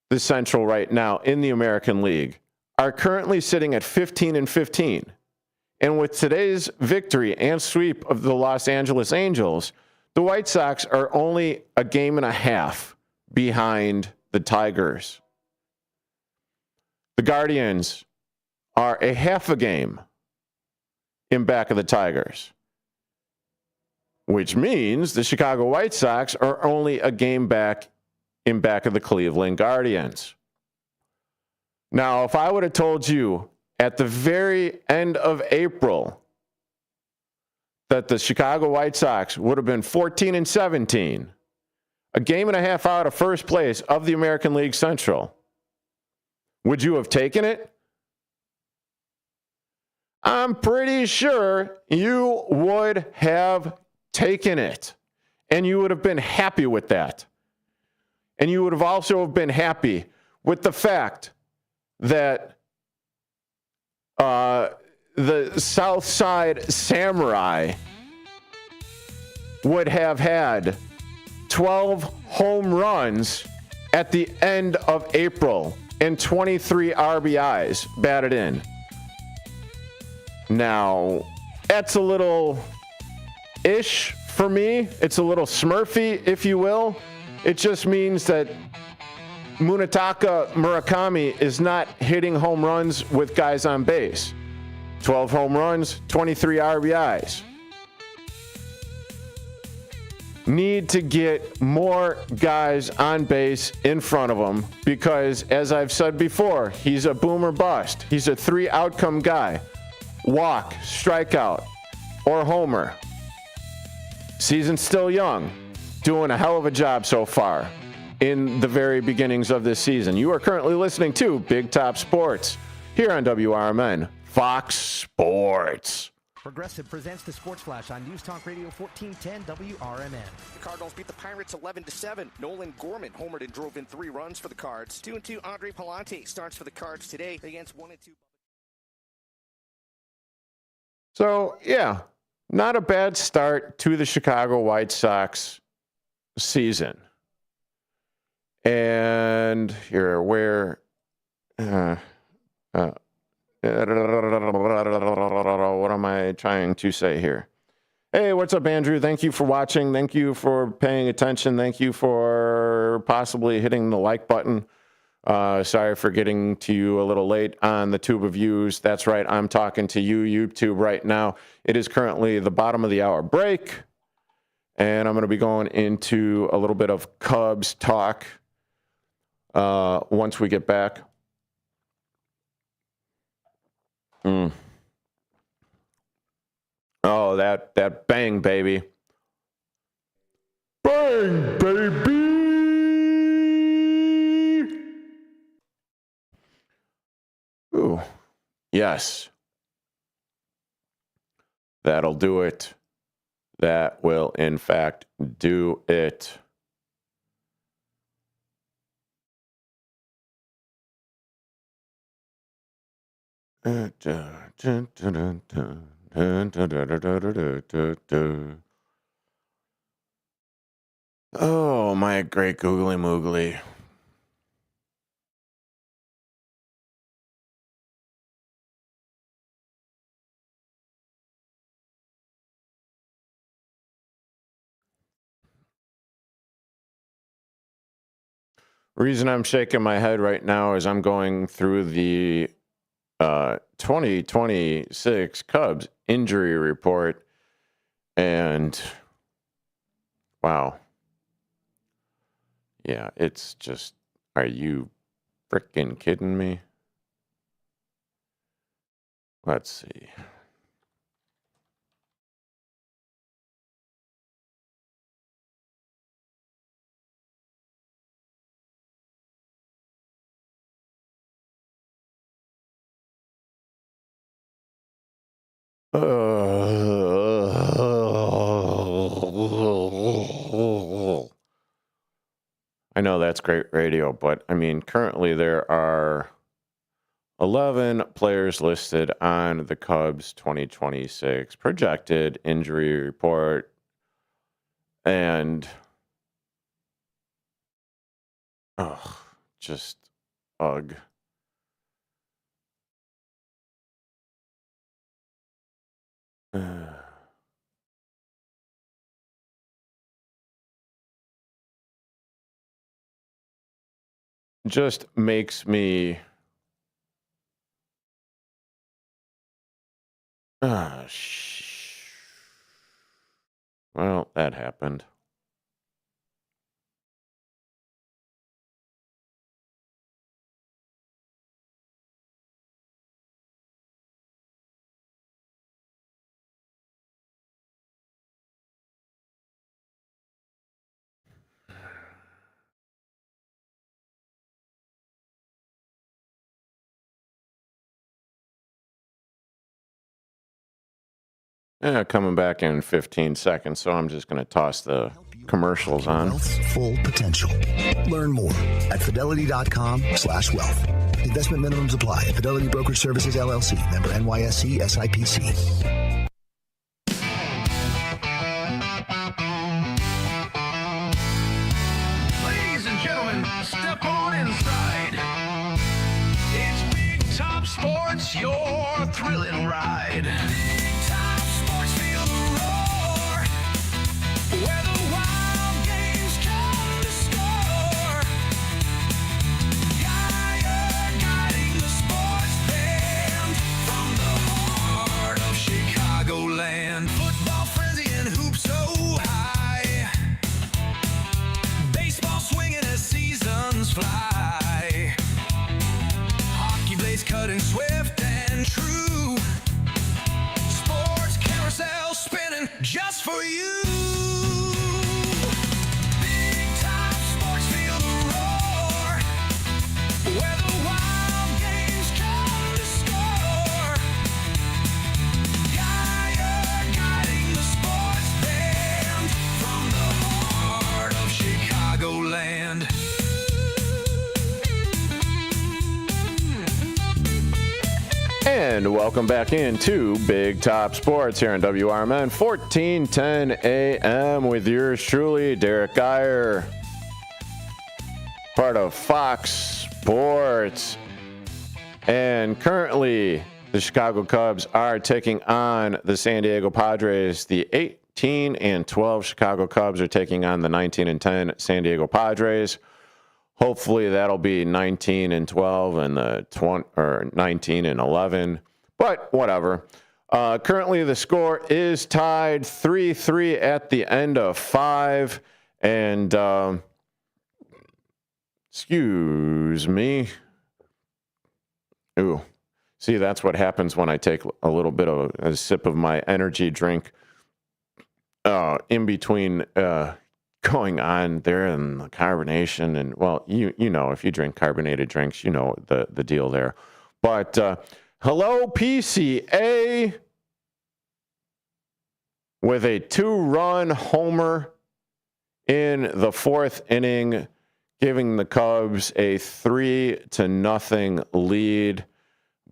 the Central right now in the American League, are currently sitting at 15-15. And with today's victory and sweep of the Los Angeles Angels, the White Sox are only a game and a half behind the Tigers. The Guardians are a half a game in back of the Tigers, which means the Chicago White Sox are only a game back in back of the Cleveland Guardians. Now, if I would have told you at the very end of April that the Chicago White Sox would have been 14-17, a game and a half out of first place of the American League Central, would you have taken it? I'm pretty sure you would have taken it, and you would have been happy with that. And you would have also been happy with the fact that the South Side Samurai would have had 12 home runs at the end of April and 23 RBIs batted in. Now, that's a little ish for me. It's a little Smurfy, if you will. It just means that Munetaka Murakami is not hitting home runs with guys on base. 12 home runs, 23 RBIs. Need to get more guys on base in front of him, because, as I've said before, he's a boom or bust. He's a 3-outcome guy. Walk, strikeout, or homer. Season's still young. doing a hell of a job so far in the very beginnings of this season. You are currently listening to Big Top Sports here on WRMN, Fox Sports. Progressive presents the Sports Flash on News Talk Radio 1410 WRMN. The Cardinals beat the Pirates 11-7. Nolan Gorman homered and drove in 3 runs for the Cards. 2-2 Andre Palante starts for the Cards today against 1-2. So, yeah, not a bad start to the Chicago White Sox season. And you're aware, what am I trying to say here? Hey, what's up, Andrew? Thank you for watching. Thank you for paying attention. Thank you for possibly hitting the like button. Sorry for getting to you a little late on the tube of views. That's right. I'm talking to you, YouTube, right now. It is currently the bottom of the hour break, and I'm going to be going into a little bit of Cubs talk once we get back. Oh, that bang, baby. Bang, baby. Ooh, yes. That'll do it. That will, in fact, do it. Oh, my great googly moogly. Reason I'm shaking my head right now is I'm going through the 2026 Cubs injury report, and wow. Yeah, it's just, are you freaking kidding me? Let's see. I know that's great radio, but I mean, currently there are 11 players listed on the Cubs 2026 projected injury report, and just ugh. Just makes me well, that happened. Coming back in 15 seconds, so I'm just going to toss the commercials on. Wealth's full potential. Learn more at fidelity.com/wealth. Investment minimums apply. Fidelity Brokerage Services, LLC. Member NYSE SIPC. Ladies and gentlemen, step on inside. It's Big Top Sports, your thrilling ride. Big Top Sports, feel the roar. Where the wild games come to score. Geyer guiding the sports band from the heart of Chicagoland. Football frenzy and hoops so high. Baseball swinging as seasons fly. Hockey blades cutting swift and true. Sports carousel spinning just for you. And welcome back into Big Top Sports here on WRMN 1410 AM with yours truly, Derrick Geyer, part of Fox Sports. And currently, the Chicago Cubs are taking on the San Diego Padres. The 18-12 Chicago Cubs are taking on the 19-10 San Diego Padres. Hopefully that'll be 19-12 and the 19-11. But whatever. Currently the score is tied 3-3 at the end of 5. And excuse me. Ooh. See, that's what happens when I take a little bit of a sip of my energy drink in between going on there and the carbonation. And, well, you know, if you drink carbonated drinks, you know the deal there. But hello, PCA, with a 2-run homer in the 4th inning, giving the Cubs a 3-0 lead.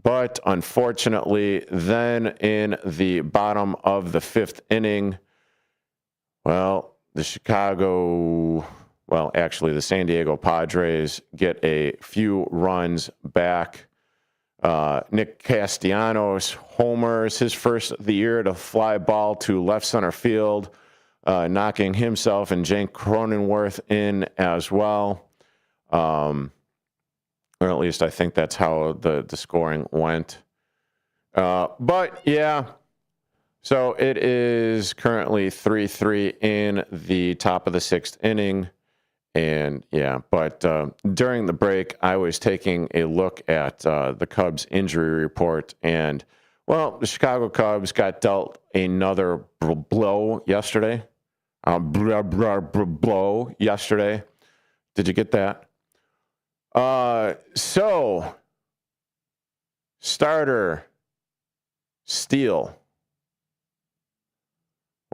But unfortunately, then in the bottom of the 5th inning, well, the San Diego Padres get a few runs back. Nick Castellanos homers, his first of the year, to fly ball to left center field, knocking himself and Jake Cronenworth in as well. Or at least I think that's how the scoring went. But, yeah. So it is currently 3-3 in the top of the 6th inning. And, yeah, but during the break, I was taking a look at the Cubs injury report. And, well, the Chicago Cubs got dealt another blow yesterday. Blow yesterday. Did you get that? So, starter Steele.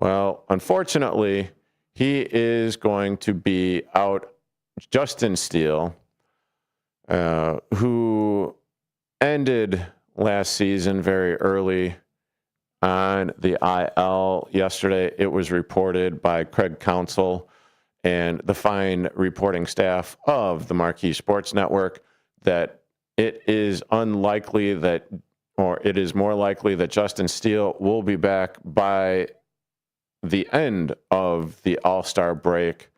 Well, unfortunately, he is going to be out. Justin Steele, who ended last season very early on the IL yesterday. It was reported by Craig Counsell and the fine reporting staff of the Marquee Sports Network that it is unlikely that, or it is more likely that Justin Steele will be back by the end of the All-Star break.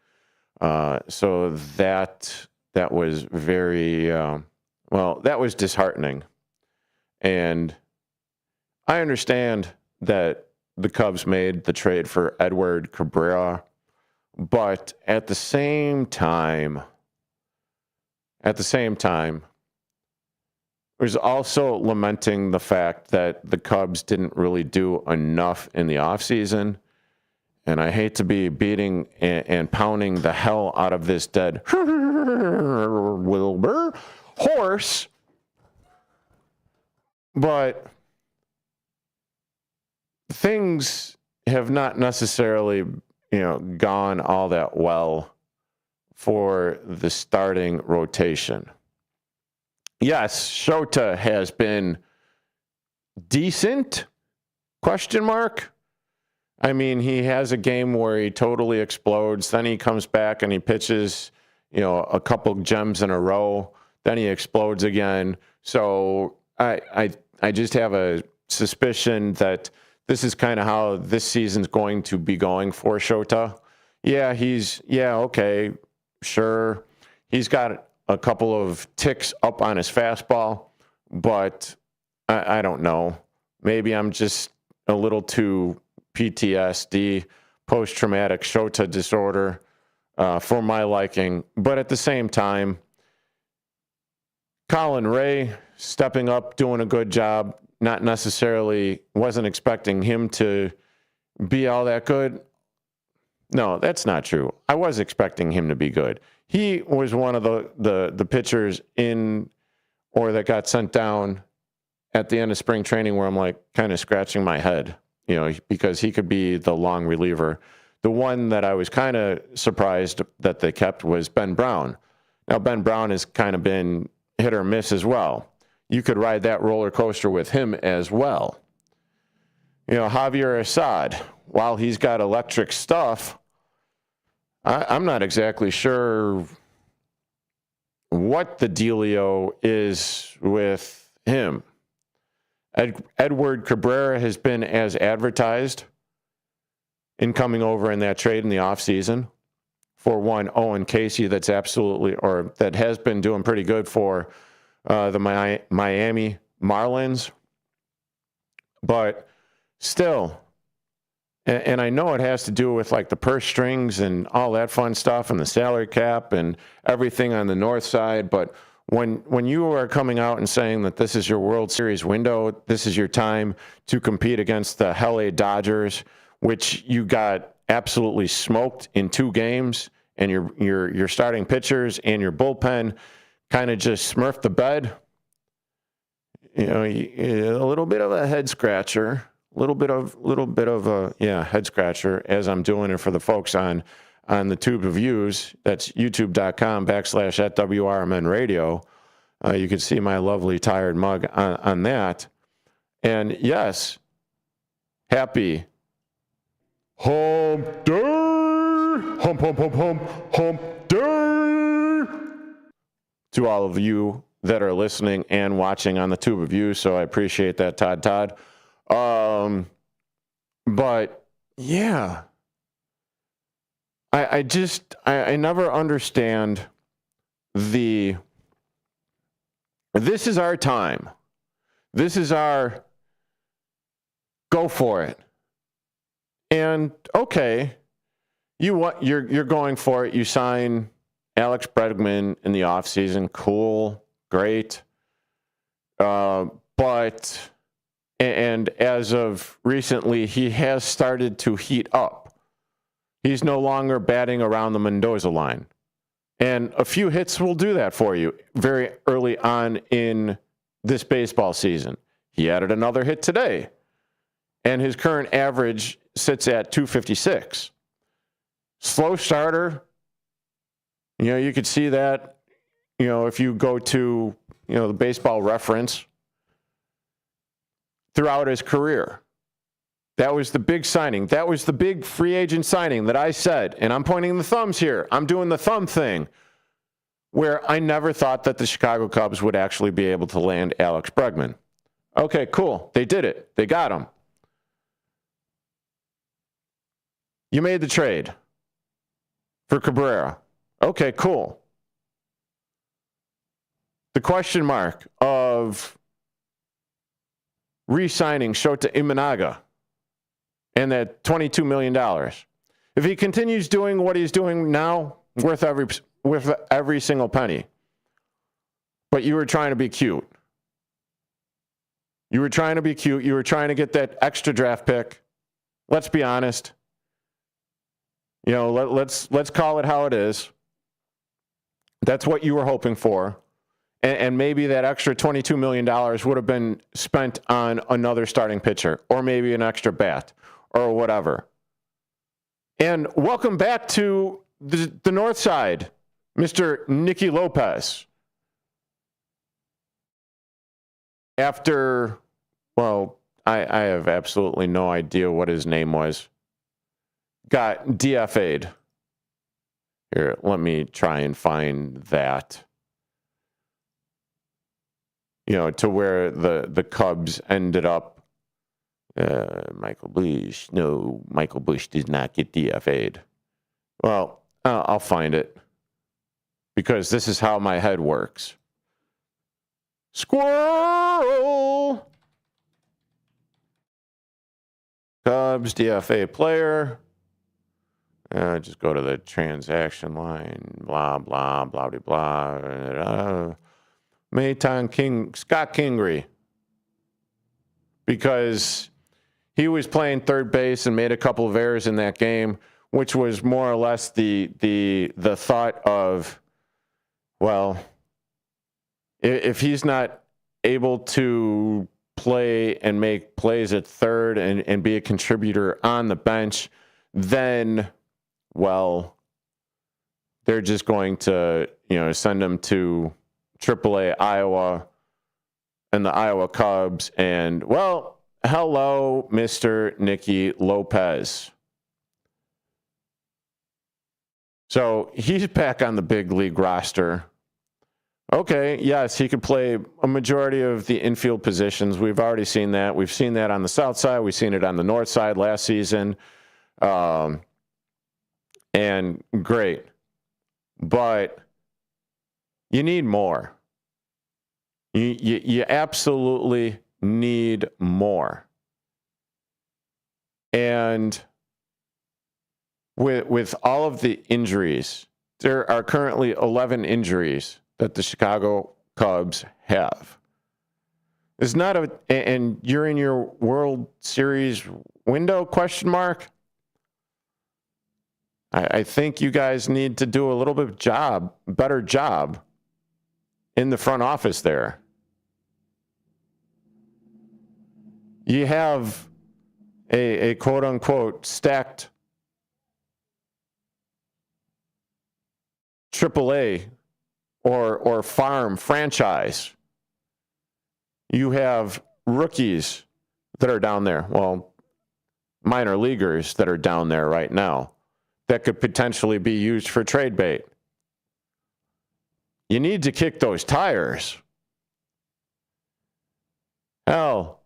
So that was very, that was disheartening. And I understand that the Cubs made the trade for Edward Cabrera, but at the same time, was also lamenting the fact that the Cubs didn't really do enough in the offseason. And I hate to be beating and pounding the hell out of this dead Wilbur horse, but things have not necessarily, gone all that well for the starting rotation. Yes, Shota has been decent, ? I mean, he has a game where he totally explodes. Then he comes back and he pitches, a couple gems in a row. Then he explodes again. So I just have a suspicion that this is kind of how this season's going to be going for Shota. Yeah, okay, sure. He's got a couple of ticks up on his fastball, but I don't know. Maybe I'm just a little too PTSD, post-traumatic Shota disorder, for my liking. But at the same time, Colin Ray stepping up, doing a good job. Not necessarily, wasn't expecting him to be all that good. No, that's not true. I was expecting him to be good. He was one of the pitchers that got sent down at the end of spring training where I'm like kind of scratching my head, because he could be the long reliever. The one that I was kind of surprised that they kept was Ben Brown. Now, Ben Brown has kind of been hit or miss as well. you could ride that roller coaster with him as well. Javier Assad, while he's got electric stuff, I'm not exactly sure what the dealio is with him. Edward Cabrera has been as advertised in coming over in that trade in the offseason for one Owen Casey that has been doing pretty good for the Miami Marlins. But still, and I know it has to do with like the purse strings and all that fun stuff and the salary cap and everything on the north side. But when you are coming out and saying that this is your World Series window, this is your time to compete against the LA Dodgers, which you got absolutely smoked in 2 games, and your starting pitchers and your bullpen kind of just smurfed the bed. A little bit of a head scratcher. A little bit of a head scratcher as I'm doing it for the folks on the Tube of Views. That's youtube.com/@WRMN radio. You can see my lovely tired mug on that. And yes, happy hump day, hump day to all of you that are listening and watching on the Tube of Views. So I appreciate that, Todd. But yeah, I never understand this is our time. This is our go for it. And okay, you're going for it. You sign Alex Bregman in the offseason. Cool. Great. But and as of recently, he has started to heat up. He's no longer batting around the Mendoza line. And a few hits will do that for you very early on in this baseball season. He added another hit today. And his current average sits at 256. Slow starter. You could see that, if you go to, the Baseball Reference throughout his career. That was the big signing. That was the big free agent signing that I said, and I'm pointing the thumbs here. I'm doing the thumb thing, where I never thought that the Chicago Cubs would actually be able to land Alex Bregman. Okay, cool. They did it. They got him. You made the trade for Cabrera. Okay, cool. The question mark of re-signing Shota Imanaga and that $22 million. If he continues doing what he's doing now, worth every single penny. But you were trying to be cute. You were trying to be cute. You were trying to get that extra draft pick. Let's be honest. Let's call it how it is. That's what you were hoping for. And maybe that extra $22 million would have been spent on another starting pitcher or maybe an extra bat or whatever. And welcome back to the North Side, Mr. Nicky Lopez. After, I have absolutely no idea what his name was. Got DFA'd. Here, let me try and find that. To where the Cubs ended up. Michael Bush. No, Michael Bush did not get DFA'd. Well, I'll find it. Because this is how my head works. Squirrel! Cubs DFA player. Just go to the transaction line. Blah, blah, blah, blah, blah. Scott Kingery, because he was playing third base and made a couple of errors in that game, which was more or less the thought of, if he's not able to play and make plays at third and be a contributor on the bench, then, they're just going to, send him to AAA Iowa and the Iowa Cubs. And, well, hello, Mr. Nicky Lopez. So he's back on the big league roster. Okay, yes, he could play a majority of the infield positions. We've already seen that. We've seen that on the south side. We've seen it on the north side last season. And great. But you need more. You absolutely need more. And with all of the injuries, there are currently 11 injuries that the Chicago Cubs have. It's not and you're in your World Series window, question mark? I think you guys need to do a little bit better job in the front office there. You have a quote-unquote stacked AAA or farm franchise. You have rookies that are down there. Well, minor leaguers that are down there right now that could potentially be used for trade bait. You need to kick those tires. Hell,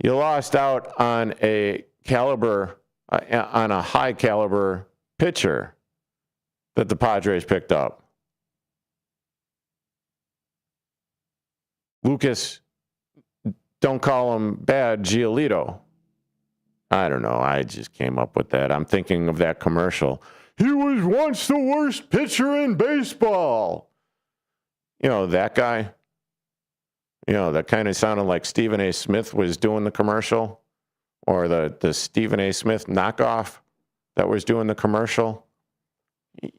you lost out on a high caliber pitcher that the Padres picked up. Lucas, don't call him bad, Giolito. I don't know. I just came up with that. I'm thinking of that commercial. He was once the worst pitcher in baseball. You know, that guy. You know, that kind of sounded like Stephen A. Smith was doing the commercial, or the Stephen A. Smith knockoff that was doing the commercial.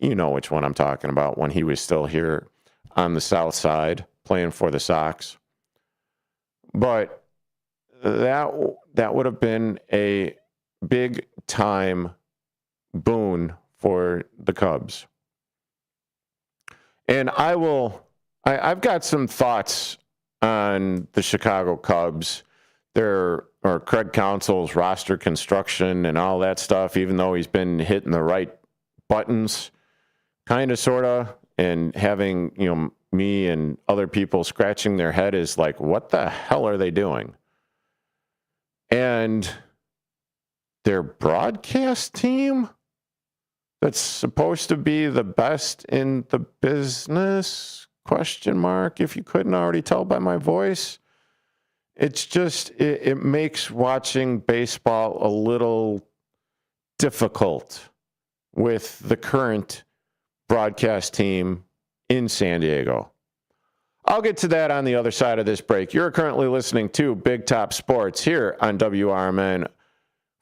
You know which one I'm talking about, when he was still here on the south side playing for the Sox. But that would have been a big time boon for the Cubs. And I've got some thoughts on the Chicago Cubs, or Craig Counsell's roster construction and all that stuff, even though he's been hitting the right buttons, kind of, sort of, and having, me and other people scratching their head is like, what the hell are they doing? And their broadcast team that's supposed to be the best in the business, question mark, if you couldn't already tell by my voice. It's just, it makes watching baseball a little difficult with the current broadcast team in San Diego. I'll get to that on the other side of this break. You're currently listening to Big Top Sports here on WRMN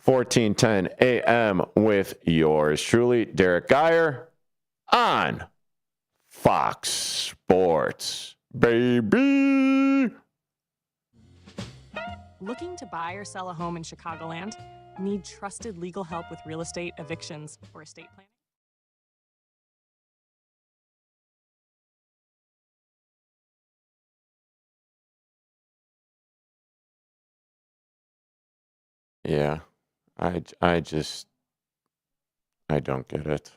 1410 AM with yours truly, Derrick Geyer, on Fox Sports, baby. Looking to buy or sell a home in Chicagoland? Need trusted legal help with real estate, evictions, or estate planning? Yeah, I don't get it.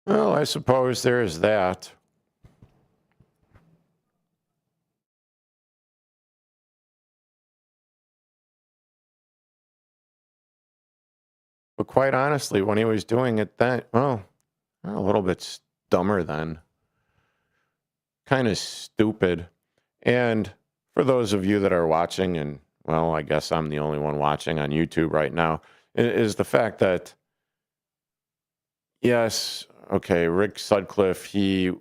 Well, I suppose there is that. But quite honestly, when he was doing it then, well, a little bit dumber then. Kind of stupid. And for those of you that are watching, and well, I guess I'm the only one watching on YouTube right now, is the fact that, yes, okay, Rick Sutcliffe, he,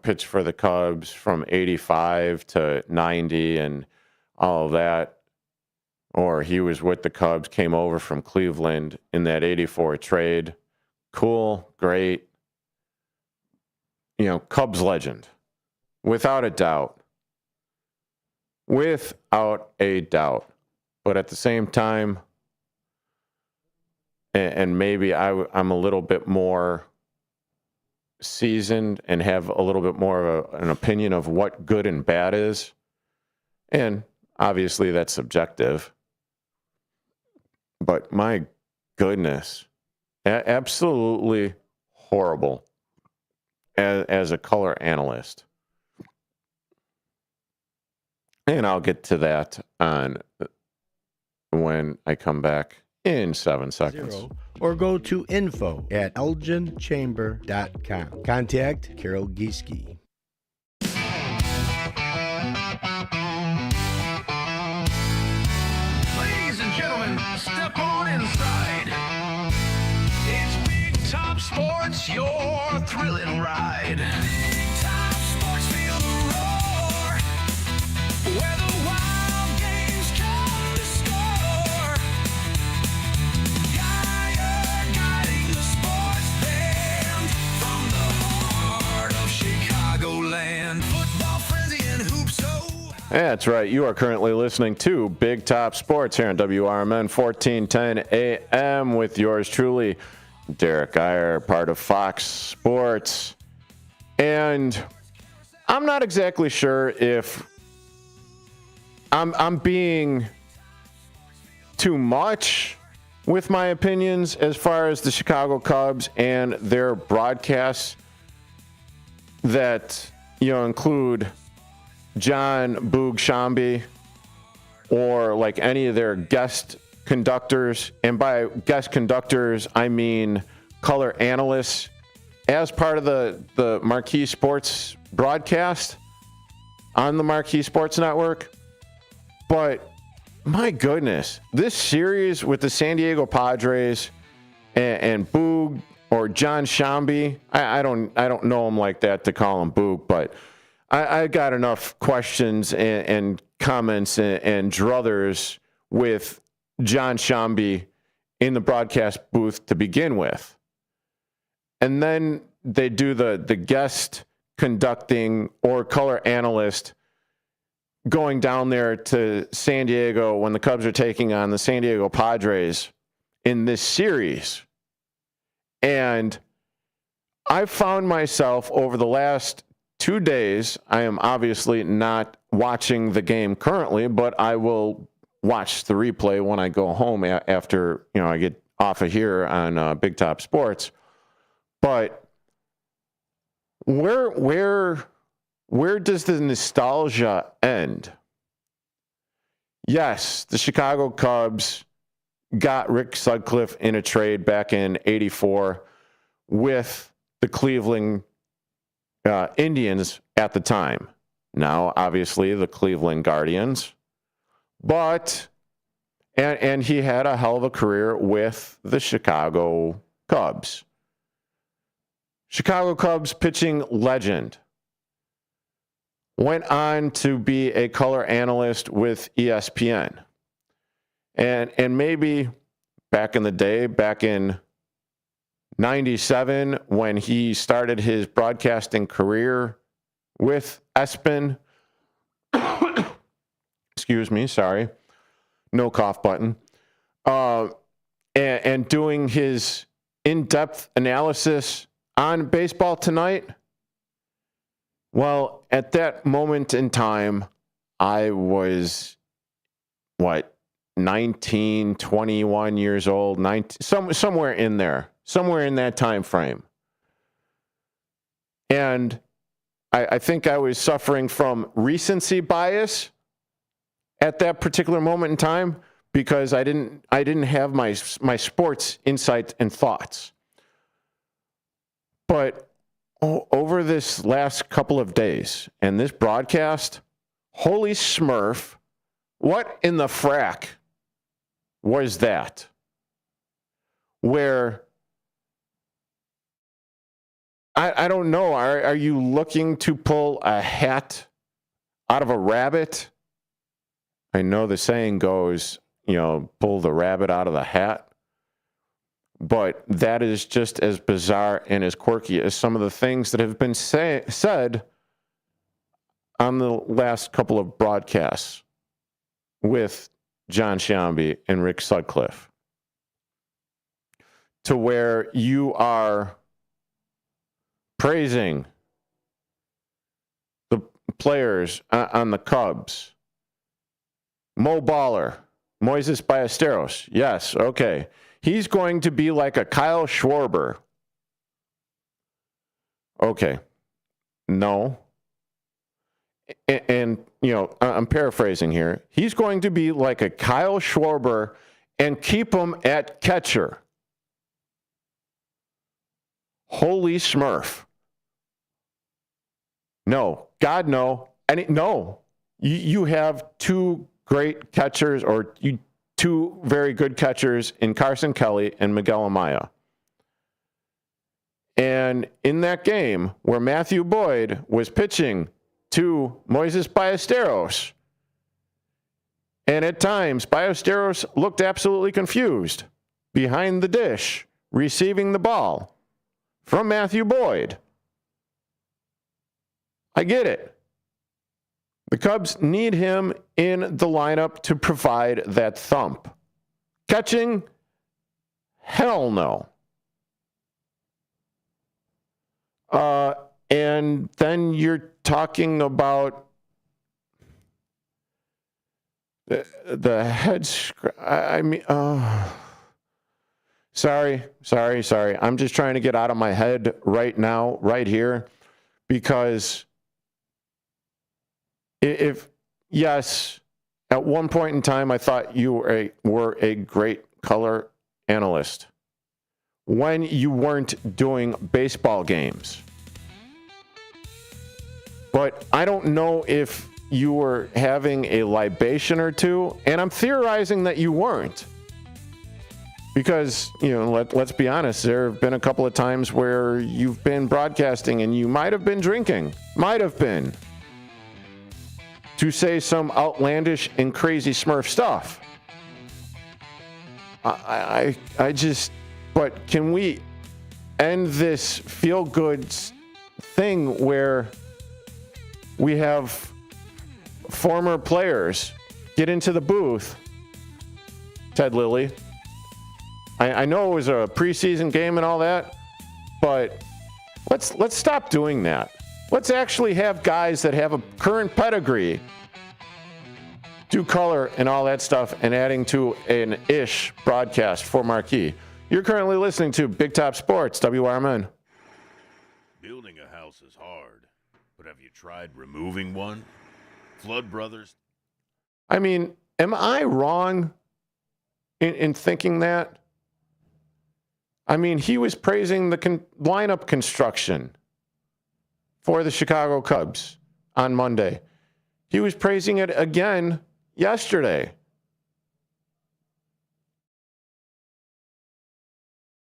pitched for the Cubs from 85 to 90 and all of that. Or he was with the Cubs, came over from Cleveland in that 84 trade. Cool, great. Cubs legend. Without a doubt. Without a doubt. But at the same time, and maybe I'm a little bit more seasoned and have a little bit more of an opinion of what good and bad is. And obviously that's subjective. But my goodness, absolutely horrible as a color analyst. And I'll get to that when I come back in 7 seconds. Or go to info@elginchamber.com. Contact Carol Gieske. Ladies and gentlemen, step on inside. It's Big Top Sports, your thrilling ride. Big Top Sports, feel the roar. Where the wild games come to score. Geyer guiding the sports band from the heart of Chicagoland. Football frenzy and hoops. That's right. You are currently listening to Big Top Sports here on WRMN 1410 AM with yours truly, Derrick Geyer, part of Fox Sports. And I'm not exactly sure if I'm being too much with my opinions as far as the Chicago Cubs and their broadcasts that, include John Boog Shambi or like any of their guest conductors. And by guest conductors, I mean color analysts as part of the Marquee Sports broadcast on the Marquee Sports Network. But my goodness, this series with the San Diego Padres and Boog or John Shambi, I don't know him like that to call him Boog, but I got enough questions and comments and druthers with John Shambi in the broadcast booth to begin with. And then they do the guest conducting or color analyst going down there to San Diego when the Cubs are taking on the San Diego Padres in this series. And I found myself over the last 2 days, I am obviously not watching the game currently, but I will watch the replay when I go home after, I get off of here on Big Top Sports. But where does the nostalgia end? Yes, the Chicago Cubs got Rick Sutcliffe in a trade back in '84 with the Cleveland Indians at the time. Now, obviously, the Cleveland Guardians. But, and he had a hell of a career with the Chicago Cubs. Chicago Cubs pitching legend. Went on to be a color analyst with ESPN. And maybe back in the day, back in 97, when he started his broadcasting career with ESPN. Excuse me, sorry. No cough button. And doing his in-depth analysis on Baseball Tonight. Well, at that moment in time, I was, 19, 21 years old, 19, somewhere in there. Somewhere in that time frame. And I think I was suffering from recency bias at that particular moment in time because I didn't have my sports insights and thoughts. But over this last couple of days and this broadcast, holy smurf, what in the frack was that? Where I don't know, are you looking to pull a hat out of a rabbit? I know the saying goes, pull the rabbit out of the hat. But that is just as bizarre and as quirky as some of the things that have been said on the last couple of broadcasts with John Sciambi and Rick Sutcliffe. To where you are praising the players on the Cubs. Mo Baller, Moises Ballesteros. Yes, okay. He's going to be like a Kyle Schwarber. Okay. No. And I'm paraphrasing here. He's going to be like a Kyle Schwarber and keep him at catcher. Holy smurf. No. God, no. No. You have two great catchers, or two very good catchers in Carson Kelly and Miguel Amaya. And in that game where Matthew Boyd was pitching to Moises Ballesteros, and at times Ballesteros looked absolutely confused behind the dish, receiving the ball from Matthew Boyd. I get it. The Cubs need him in the lineup to provide that thump. Catching? Hell no. And then you're talking about the head Sorry. I'm just trying to get out of my head right now, right here, because if yes, at one point in time, I thought you were a great color analyst when you weren't doing baseball games. But I don't know if you were having a libation or two, and I'm theorizing that you weren't. Because, let's be honest, there have been a couple of times where you've been broadcasting and you might have been drinking. Might have been. To say some outlandish and crazy Smurf stuff. I just, but can we end this feel-good thing where we have former players get into the booth? Ted Lilly. I know it was a preseason game and all that, but let's stop doing that. Let's actually have guys that have a current pedigree do color and all that stuff, and adding to an ish broadcast for Marquee. You're currently listening to Big Top Sports, WRMN. Building a house is hard, but have you tried removing one? Flood Brothers. I mean, am I wrong in thinking that? I mean, he was praising the lineup construction for the Chicago Cubs on Monday. He was praising it again yesterday.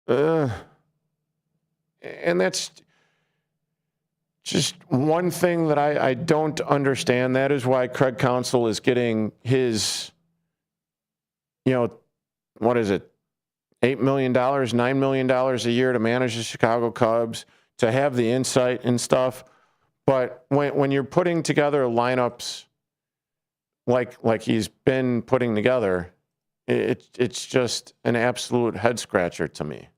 And that's just one thing that I don't understand. That is why Craig Counsell is getting his, what is it? $8 million, $9 million a year to manage the Chicago Cubs, to have the insight and stuff. But when you're putting together lineups like he's been putting together, it's just an absolute head scratcher to me.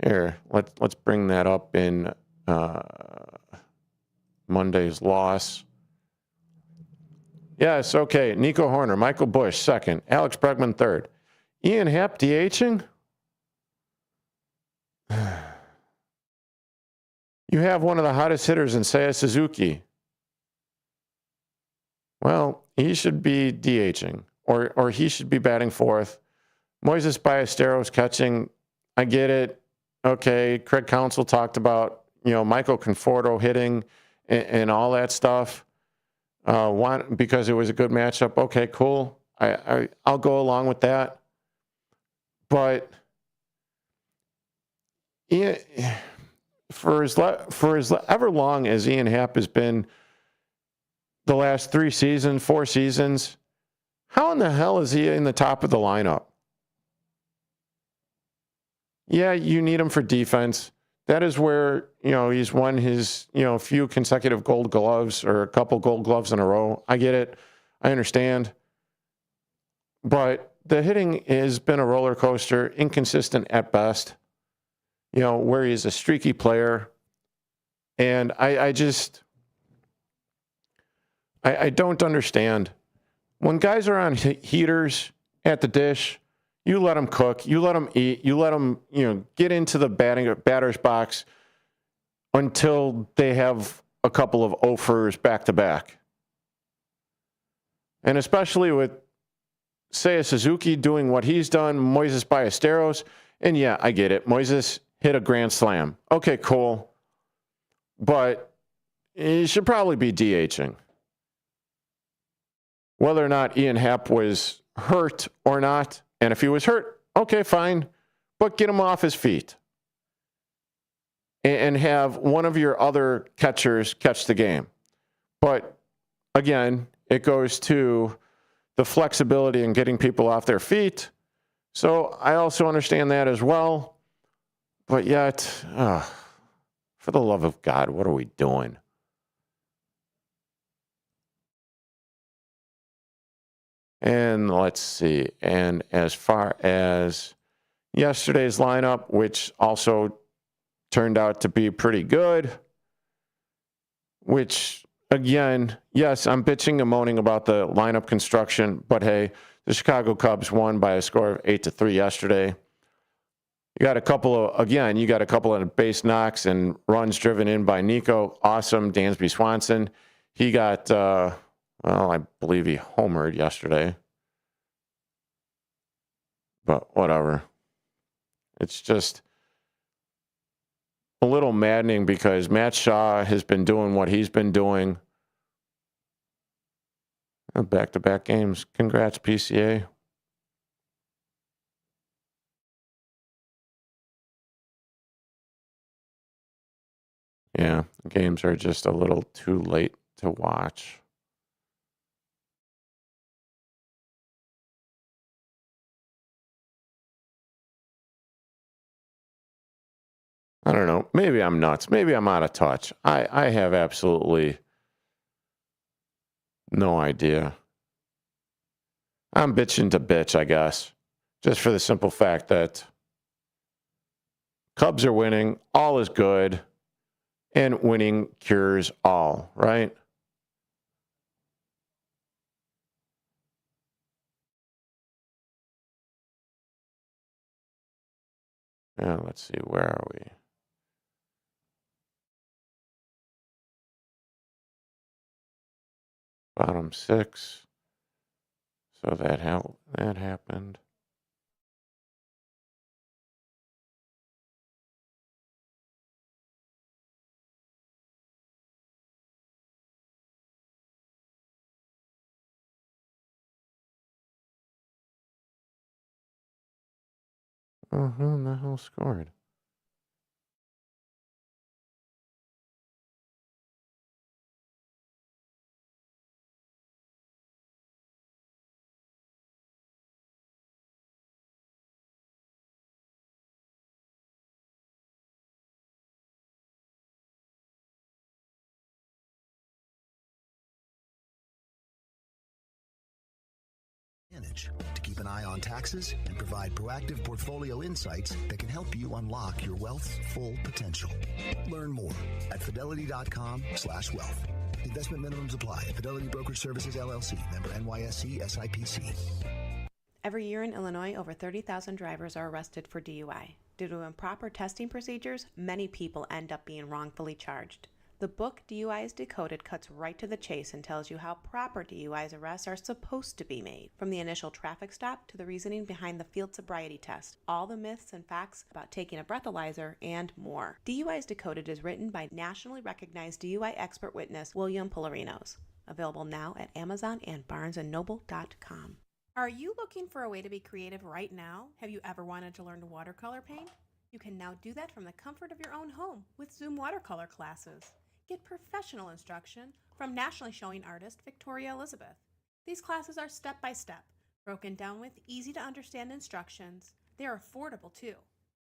Here, let's bring that up in Monday's loss. Yes, okay. Nico Horner, Michael Busch, second. Alex Bregman, third. Ian Happ DHing? You have one of the hottest hitters in Seiya Suzuki. Well, he should be DHing. or he should be batting fourth. Moises Ballesteros catching, I get it. Okay, Craig Counsell talked about, Michael Conforto hitting and all that stuff. Because it was a good matchup. Okay, cool. I'll go along with that. But for as ever long as Ian Happ has been, the last 4 seasons, how in the hell is he in the top of the lineup? Yeah, you need him for defense. That is where, he's won his, few consecutive gold gloves or a couple gold gloves in a row. I get it. I understand. But the hitting has been a roller coaster, inconsistent at best, where he's a streaky player. And I don't understand. When guys are on heaters at the dish, you let them cook, you let them eat, you let them, get into the batter's box until they have a couple of offers back to back. And especially with Seiya Suzuki doing what he's done, Moises Ballesteros, and yeah, I get it. Moises hit a grand slam. Okay, cool. But he should probably be DHing. Whether or not Ian Happ was hurt or not, and if he was hurt, okay, fine. But get him off his feet. And have one of your other catchers catch the game. But again, it goes to the flexibility in getting people off their feet. So I also understand that as well. But yet, for the love of God, what are we doing? And let's see. And as far as yesterday's lineup, which also turned out to be pretty good, which, again, yes, I'm bitching and moaning about the lineup construction, but hey, the Chicago Cubs won by a score of 8-3 yesterday. You got a couple of base knocks and runs driven in by Nico. Awesome. Dansby Swanson. He got, I believe he homered yesterday. But whatever. It's just a little maddening because Matt Shaw has been doing what he's been doing. Back-to-back games. Congrats, PCA. Yeah, games are just a little too late to watch. I don't know. Maybe I'm nuts. Maybe I'm out of touch. I have absolutely no idea. I'm bitching to bitch, I guess. Just for the simple fact that Cubs are winning. All is good. And winning cures all, right? Yeah, let's see. Where are we? Bottom 6. So that happened. Oh, who in the hell scored? To keep an eye on taxes and provide proactive portfolio insights that can help you unlock your wealth's full potential. Learn more at fidelity.com/wealth. Investment minimums apply. Fidelity Brokerage Services, LLC. Member NYSE SIPC. Every year in Illinois, over 30,000 drivers are arrested for DUI. Due to improper testing procedures, many people end up being wrongfully charged. The book DUIs Decoded cuts right to the chase and tells you how proper DUIs arrests are supposed to be made. From the initial traffic stop to the reasoning behind the field sobriety test, all the myths and facts about taking a breathalyzer, and more. DUIs Decoded is written by nationally recognized DUI expert witness William Polarinos. Available now at Amazon and BarnesandNoble.com. Are you looking for a way to be creative right now? Have you ever wanted to learn to watercolor paint? You can now do that from the comfort of your own home with Zoom watercolor classes. Get professional instruction from nationally showing artist Victoria Elizabeth. These classes are step-by-step, broken down with easy-to-understand instructions. They are affordable, too,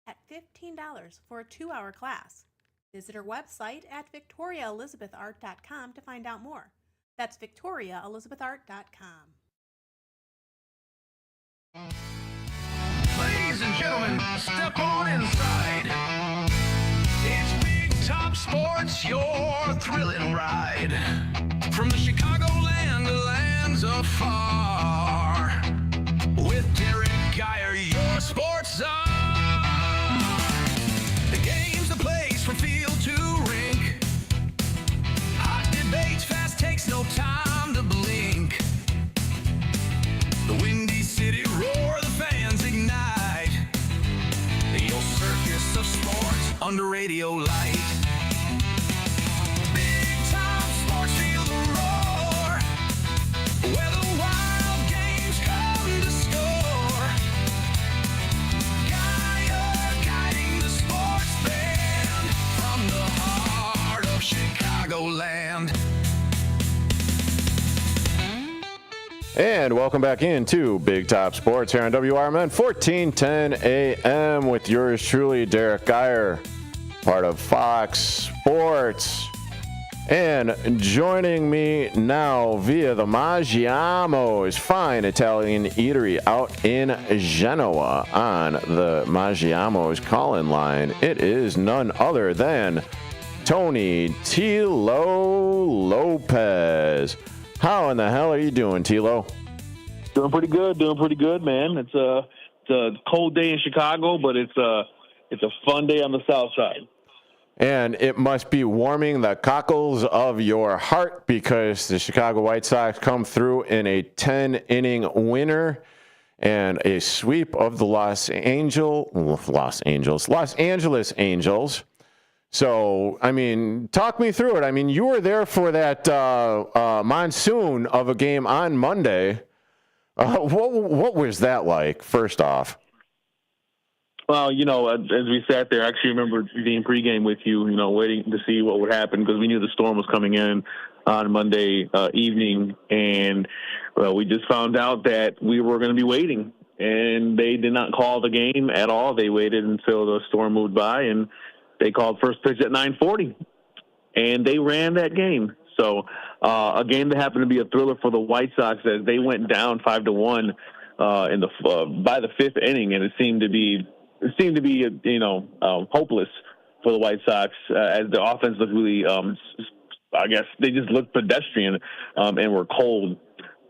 at $15 for a 2-hour class. Visit her website at victoriaelizabethart.com to find out more. That's victoriaelizabethart.com. Ladies and gentlemen, step on inside. It's Big Top Sports, your thrilling ride. From the Chicagoland to lands afar. With Derrick Geyer, your sports czar. The game's the place from field to rink. Hot debates, fast takes, no time to blink. The Windy City roar, the fans ignite. Your circus of sports under radio light. Big Time Sports, feel the roar. Where the wild games come to score. Geyer guiding the sports band from the heart of Chicagoland. And welcome back into Big Top Sports here on WRMN 1410 AM with yours truly, Derrick Geyer, part of Fox Sports. And joining me now via the Maggiamo's fine Italian eatery out in Genoa on the Maggiamo's call-in line, it is none other than Tony Tilo Lopez. How in the hell are you doing, Tilo? Doing pretty good, man. It's a cold day in Chicago, but it's a fun day on the south side. And it must be warming the cockles of your heart because the Chicago White Sox come through in a 10-inning winner and a sweep of the Los Angeles Angels. So, I mean, talk me through it. I mean, you were there for that monsoon of a game on Monday. What was that like, first off? Well, as we sat there, I actually remember being pregame with you, waiting to see what would happen because we knew the storm was coming in on Monday evening. And, we just found out that we were going to be waiting. And they did not call the game at all. They waited until the storm moved by, and they called first pitch at 9:40, and they ran that game. So a game that happened to be a thriller for the White Sox as they went down 5-1 by the fifth inning, and it seemed to be hopeless for the White Sox as the offense looked really, I guess they just looked pedestrian and were cold.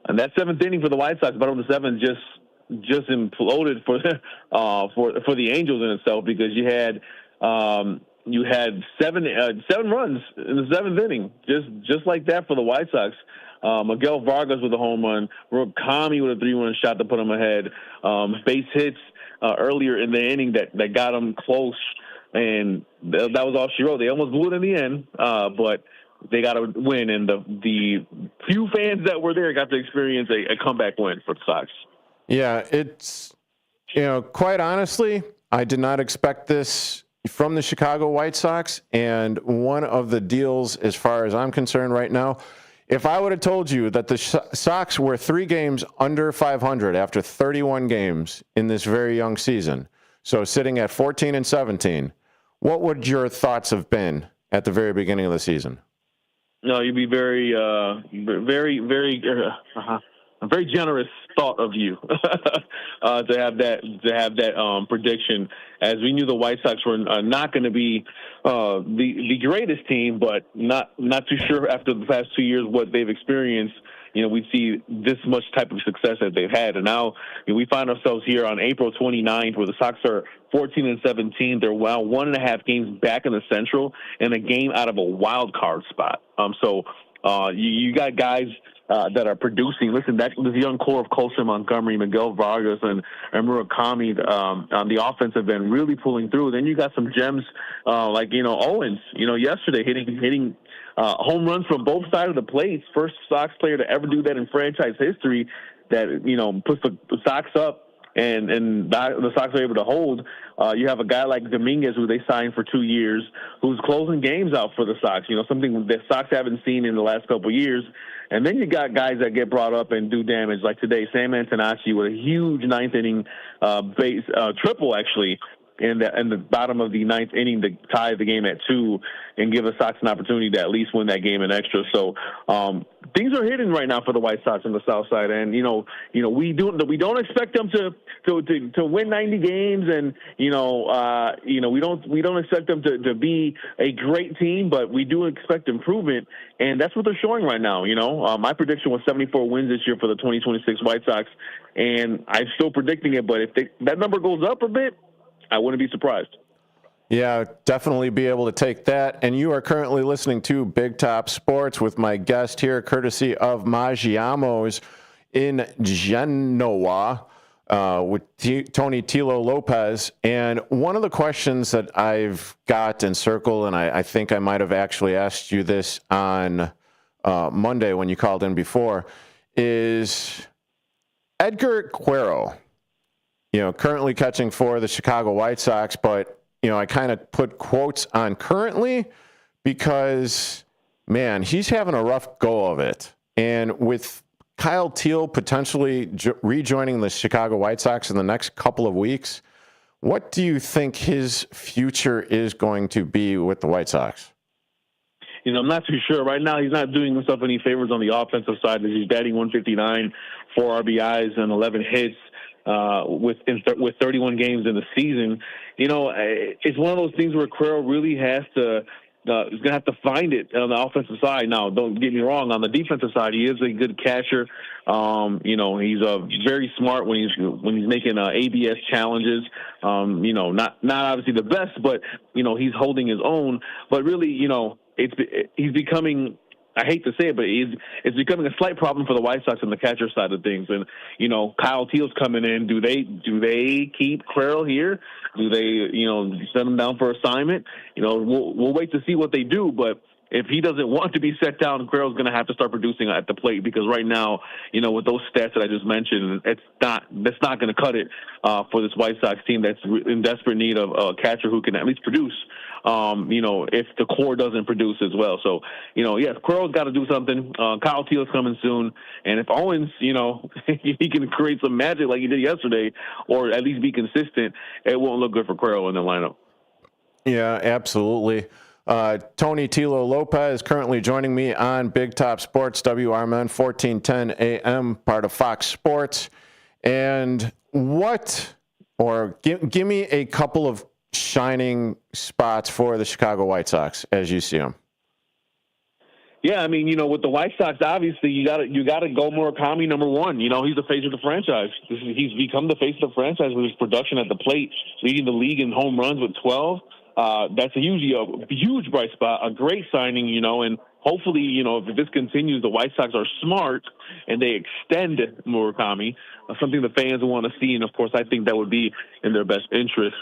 And that seventh inning for the White Sox, bottom of the seventh, just imploded for the Angels in itself because you had seven runs in the seventh inning, just like that for the White Sox. Miguel Vargas with a home run, Rob Kami with a 3-run shot to put him ahead. Base hits earlier in the inning that got them close, and that was all she wrote. They almost blew it in the end, but they got a win, and the few fans that were there got to experience a comeback win for the Sox. Yeah, it's quite honestly, I did not expect this from the Chicago White Sox, and one of the deals, as far as I'm concerned right now, if I would have told you that the Sox were 3 games under 500 after 31 games in this very young season, so sitting at 14-17, what would your thoughts have been at the very beginning of the season? No, you'd be very, very, very a very generous thought of you to have that prediction, as we knew the White Sox were not going to be the greatest team, but not too sure after the past 2 years what they've experienced. We see this much type of success that they've had. And now we find ourselves here on April 29th where the Sox are 14-17. They're 1.5 games back in the Central and a game out of a wild card spot. So you got guys that are producing. Listen, this young core of Colson, Montgomery, Miguel Vargas, and Murakami on the offense have been really pulling through. Then you got some gems like Owens. Yesterday hitting home runs from both sides of the plate. First Sox player to ever do that in franchise history. That puts the Sox up. And the Sox are able to hold. You have a guy like Dominguez, who they signed for 2 years, who's closing games out for the Sox. Something that Sox haven't seen in the last couple of years. And then you got guys that get brought up and do damage, like today, Sam Antonacci with a huge ninth inning base triple, actually, in the bottom of the ninth inning to tie the game at 2 and give the Sox an opportunity to at least win that game in extra. So things are hitting right now for the White Sox on the South Side, and we don't expect them to win 90 games, and we don't expect them to be a great team, but we do expect improvement, and that's what they're showing right now. My prediction was 74 wins this year for the 2026 White Sox, and I'm still predicting it. But if that number goes up a bit, I wouldn't be surprised. Yeah, definitely be able to take that. And you are currently listening to Big Top Sports with my guest here, courtesy of Maggiamo's in Genoa, with Tony Tilo Lopez. And one of the questions that I've got in circle, and I think I might have actually asked you this on Monday when you called in before, is Edgar Quero, currently catching for the Chicago White Sox, but I kind of put quotes on currently because, man, he's having a rough go of it. And with Kyle Teal potentially rejoining the Chicago White Sox in the next couple of weeks, what do you think his future is going to be with the White Sox? I'm not too sure. Right now, he's not doing himself any favors on the offensive side. He's batting 159, 4 RBIs, and 11 hits. With 31 games in the season, it's one of those things where Quero really has to is going to have to find it on the offensive side. Now, don't get me wrong, on the defensive side, he is a good catcher. He's very smart when he's making ABS challenges. Not obviously the best, but he's holding his own. But really, he's becoming, I hate to say it, but it's becoming a slight problem for the White Sox on the catcher side of things. And, Kyle Teal's coming in. Do they keep Quero here? Do they, send him down for assignment? We'll wait to see what they do. But if he doesn't want to be set down, Quero's going to have to start producing at the plate, because right now, with those stats that I just mentioned, that's not going to cut it for this White Sox team that's in desperate need of a catcher who can at least produce. If the core doesn't produce as well. So, yes, Quero's got to do something. Kyle Teal's coming soon. And if Owens, he can create some magic like he did yesterday, or at least be consistent, it won't look good for Quero in the lineup. Yeah, absolutely. Tony Tilo Lopez currently joining me on Big Top Sports, WRMN 1410 AM, part of Fox Sports. And give me a couple of shining spots for the Chicago White Sox as you see them. Yeah, I mean, with the White Sox, obviously you got to go Murakami number one. He's the face of the franchise. He's become the face of the franchise with his production at the plate, leading the league in home runs with 12. That's a huge bright spot, a great signing, and hopefully, if this continues, the White Sox are smart and they extend Murakami, something the fans want to see. And, of course, I think that would be in their best interest.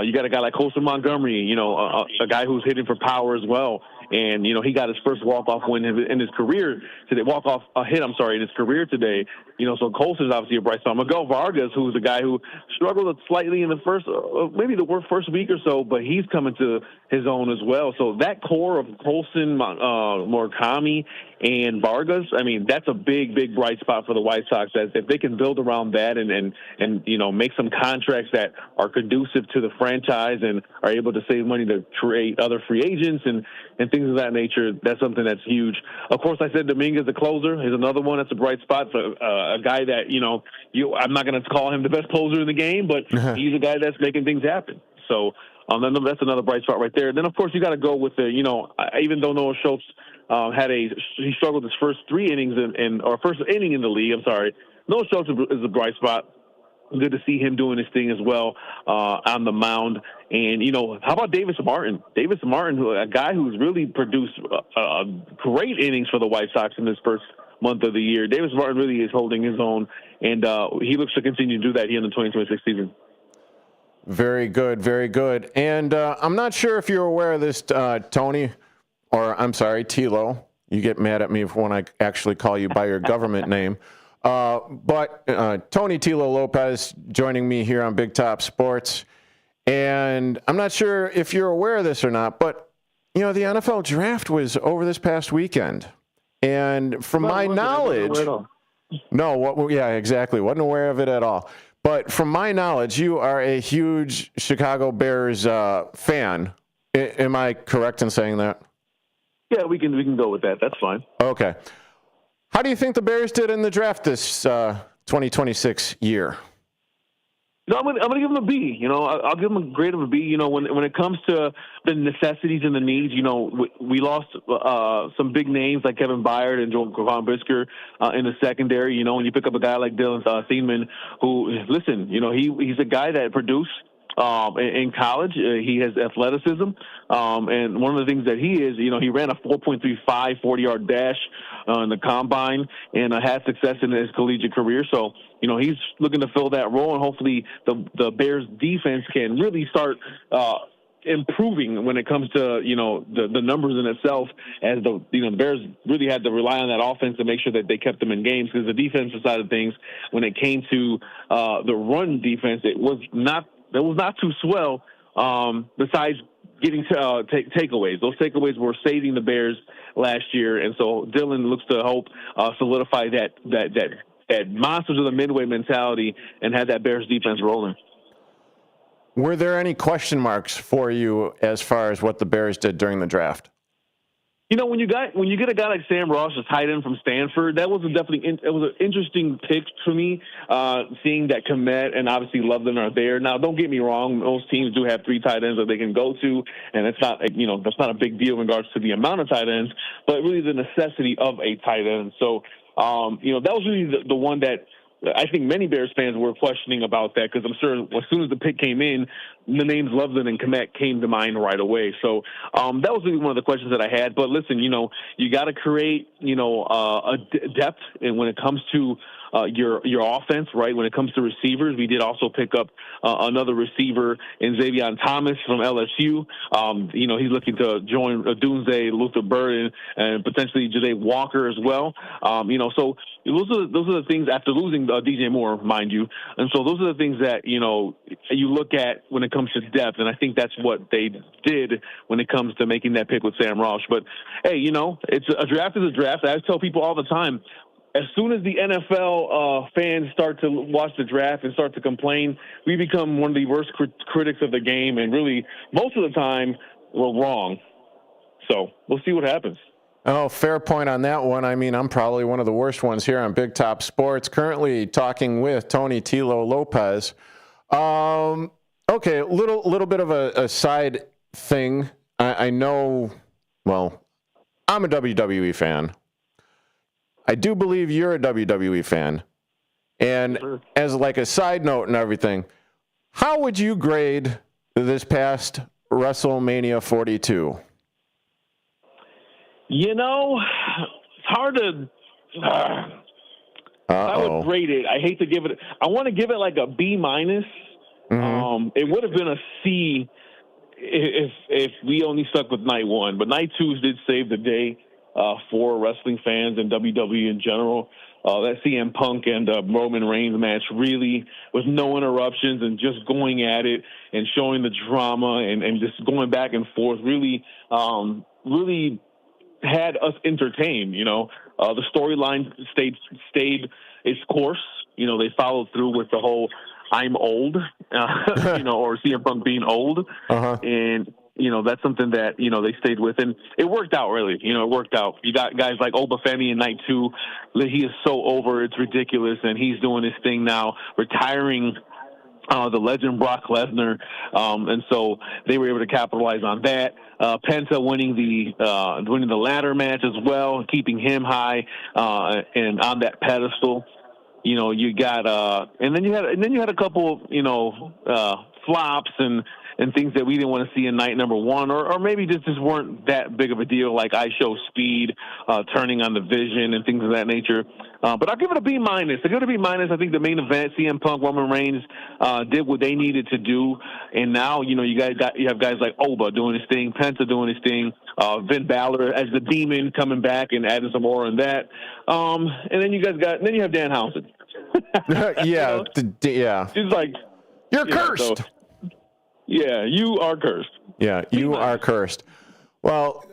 You got a guy like Colson Montgomery, a guy who's hitting for power as well. And, he got his first walk-off win in his career today, in his career today. So Colson's obviously a bright spot. Miguel Vargas, who's a guy who struggled slightly in the first, maybe the first week or so, but he's coming to his own as well. So that core of Colson, Murakami, and Vargas, I mean, that's a big bright spot for the White Sox. If they can build around that and make some contracts that are conducive to the franchise and are able to save money to create other free agents and things of that nature. That's something that's huge. Of course, I said Dominguez, the closer, is another one that's a bright spot for a guy that, I'm not going to call him the best closer in the game, but he's a guy that's making things happen. So that's another bright spot right there. Then, of course, you got to go with even though Noah Schultz he struggled his first 3 innings or first inning in the league, I'm sorry. Noah Schultz is a bright spot. Good to see him doing his thing as well on the mound. And, how about Davis Martin? Davis Martin, a guy who's really produced great innings for the White Sox in this first month of the year. Davis Martin really is holding his own, and he looks to continue to do that here in the 2026 season. Very good, very good. And I'm not sure if you're aware of this, Tony, or I'm sorry, Tilo. You get mad at me when I actually call you by your government name. But Tony Tilo Lopez joining me here on Big Top Sports. And I'm not sure if you're aware of this or not, but, the NFL draft was over this past weekend. And from my knowledge, yeah, exactly. Wasn't aware of it at all. But from my knowledge, you are a huge Chicago Bears fan. Am I correct in saying that? Yeah, we can go with that. That's fine. Okay. How do you think the Bears did in the draft this 2026 year? I'm gonna give them a B. I'll give them a grade of a B. When it comes to the necessities and the needs, we lost some big names like Kevin Byard and Joel Brisker in the secondary. When you pick up a guy like Dylan Seaman, who, listen, he's a guy that produced in college. He has athleticism, and one of the things that he is, he ran a 4.35 40-yard dash in the combine and had success in his collegiate career. So, he's looking to fill that role, and hopefully the Bears defense can really start improving when it comes to, the numbers in itself, as the Bears really had to rely on that offense to make sure that they kept them in games, because the defensive side of things, when it came to the run defense, it was not too swell, besides getting takeaways. Those takeaways were saving the Bears last year, and so Dylan looks to help solidify that monsters of the midway mentality and have that Bears defense rolling. Were there any question marks for you as far as what the Bears did during the draft? When you get a guy like Sam Ross, a tight end from Stanford, that was it was an interesting pick for me, seeing that Kmet and obviously Loveland are there. Now, don't get me wrong, most teams do have 3 tight ends that they can go to, and it's not, that's not a big deal in regards to the amount of tight ends, but really the necessity of a tight end. So, that was really the one that I think many Bears fans were questioning about that, because I'm sure as soon as the pick came in, the names Loveland and Kmet came to mind right away. So that was really one of the questions that I had. But listen, you got to create, a depth, and when it comes to your offense, right? When it comes to receivers, we did also pick up another receiver in Xavier Thomas from LSU. He's looking to join Dunze, Luther Burden, and potentially Jade Walker as well. So those are the things after losing DJ Moore, mind you. And so those are the things that, you look at when it comes to depth. And I think that's what they did when it comes to making that pick with Sam Roush. But hey, it's a draft is a draft. I tell people all the time, as soon as the NFL fans start to watch the draft and start to complain, we become one of the worst critics of the game. And really, most of the time, we're wrong. So we'll see what happens. Oh, fair point on that one. I mean, I'm probably one of the worst ones here on Big Top Sports. Currently talking with Tony Tilo Lopez. Okay, a little bit of a side thing. I know, well, I'm a WWE fan. I do believe you're a WWE fan. And as like a side note and everything, how would you grade this past WrestleMania 42? It's hard to... I would grade it. I hate to give it... I want to give it like a B-. Mm-hmm. It would have been a C if we only stuck with night 1. But night 2 did save the day for wrestling fans and WWE in general. That CM Punk and Roman Reigns match really, with no interruptions and just going at it and showing the drama and just going back and forth, really had us entertained. The storyline stayed its course. They followed through with the whole I'm old, or CM Punk being old. Uh-huh. And that's something that, they stayed with. And it worked out, really. It worked out. You got guys like Obafemi in night 2. He is so over. It's ridiculous. And he's doing his thing now, retiring the legend Brock Lesnar. And so they were able to capitalize on that. Penta winning the ladder match as well, keeping him high and on that pedestal. You got and then you had a couple flops and things that we didn't want to see in night number 1, or maybe just weren't that big of a deal, like I Show Speed turning on the Vision and things of that nature. But I'll give it a B-. I give it a B-. I think the main event, CM Punk, Roman Reigns, did what they needed to do, and now you have guys like Oba doing his thing, Penta doing his thing, Finn Balor as the Demon coming back and adding some more on that, and then you have Danhausen. Yeah. It's like you're cursed. Yeah, you are cursed. Yeah, you are cursed. Well,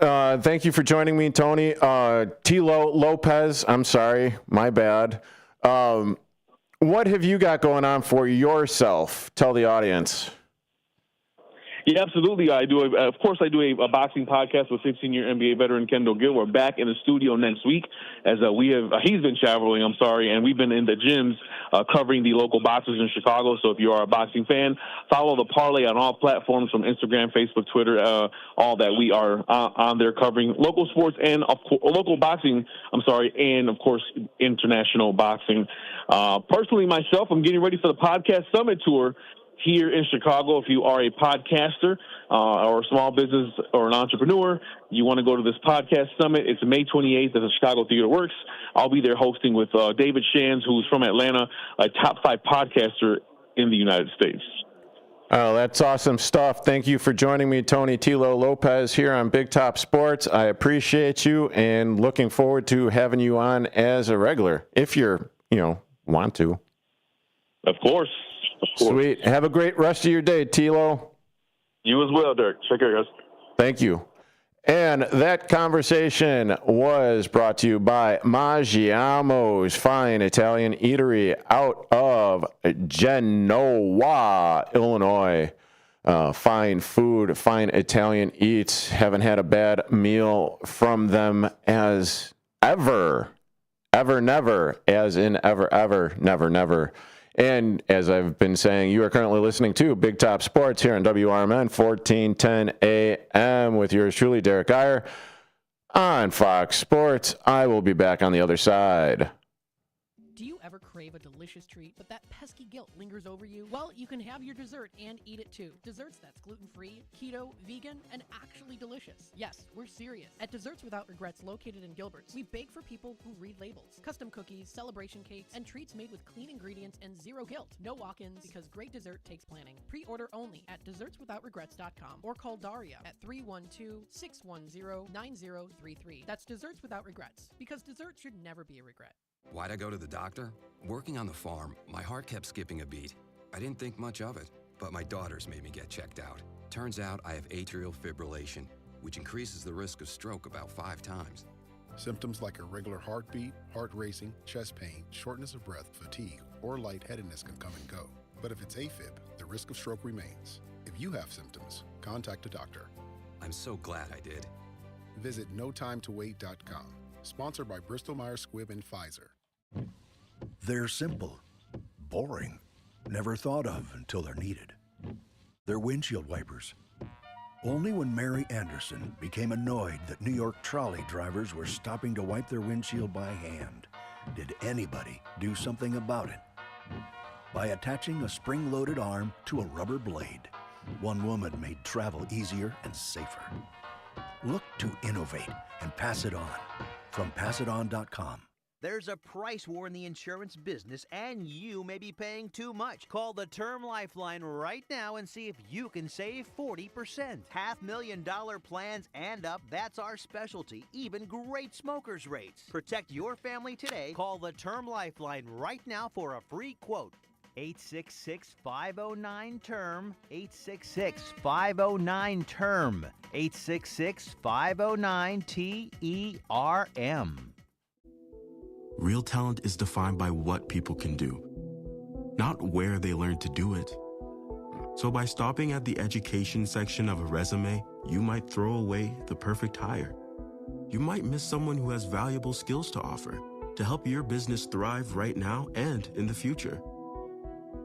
thank you for joining me, Tony. Tilo Lopez, I'm sorry, my bad. What have you got going on for yourself? Tell the audience. Yeah, absolutely. I do a boxing podcast with 15-year NBA veteran Kendall Gill. We're back in the studio next week as he's been traveling, and we've been in the gyms covering the local boxers in Chicago. So if you are a boxing fan, follow the Parlay on all platforms from Instagram, Facebook, Twitter, all that. We are on there covering local sports and local boxing, and of course, international boxing. Personally, myself, I'm getting ready for the Podcast Summit Tour here in Chicago. If you are a podcaster or a small business or an entrepreneur, you want to go to this podcast summit. It's May 28th at the Chicago Theater Works. I'll be there hosting with David Shands, who's from Atlanta, a top 5 podcaster in the United States. Oh, that's awesome stuff. Thank you for joining me, Tony Tilo Lopez, here on Big Top Sports. I appreciate you and looking forward to having you on as a regular, if you're, want to. Of course. Sweet. Have a great rest of your day, Tilo. You as well, Derek. Take care, guys. Thank you. And that conversation was brought to you by Maggiamo's Fine Italian Eatery out of Genoa, Illinois. Fine food, fine Italian eats. Haven't had a bad meal from them as ever. Ever, never. As in ever, ever, never, never. And as I've been saying, you are currently listening to Big Top Sports here on WRMN 1410 AM with yours truly, Derrick Geyer, on Fox Sports. I will be back on the other side. Do you ever crave a delicious treat, but that pesky guilt lingers over you? Well, you can have your dessert and eat it too. Desserts that's gluten-free, keto, vegan, and actually delicious. Yes, we're serious. At Desserts Without Regrets, located in Gilbert's, we bake for people who read labels. Custom cookies, celebration cakes, and treats made with clean ingredients and zero guilt. No walk-ins, because great dessert takes planning. Pre-order only at dessertswithoutregrets.com or call Daria at 312-610-9033. That's Desserts Without Regrets, because dessert should never be a regret. Why'd I go to the doctor? Working on the farm, my heart kept skipping a beat. I didn't think much of it, but my daughters made me get checked out. Turns out I have atrial fibrillation, which increases the risk of stroke about 5 times. Symptoms like irregular heartbeat, heart racing, chest pain, shortness of breath, fatigue, or lightheadedness can come and go. But if it's AFib, the risk of stroke remains. If you have symptoms, contact a doctor. I'm so glad I did. Visit notimetowait.com. Sponsored by Bristol-Myers Squibb and Pfizer. They're simple, boring, never thought of until they're needed. They're windshield wipers. Only when Mary Anderson became annoyed that New York trolley drivers were stopping to wipe their windshield by hand did anybody do something about it. By attaching a spring-loaded arm to a rubber blade, one woman made travel easier and safer. Look to innovate and pass it on. From passiton.com. There's a price war in the insurance business, and you may be paying too much. Call the Term Lifeline right now and see if you can save 40%. $500,000 plans and up, that's our specialty. Even great smokers' rates. Protect your family today. Call the Term Lifeline right now for a free quote. 866-509-TERM. 866-509-TERM. 866-509-TERM. Real talent is defined by what people can do, not where they learn to do it. So by stopping at the education section of a resume, you might throw away the perfect hire. You might miss someone who has valuable skills to offer to help your business thrive right now and in the future.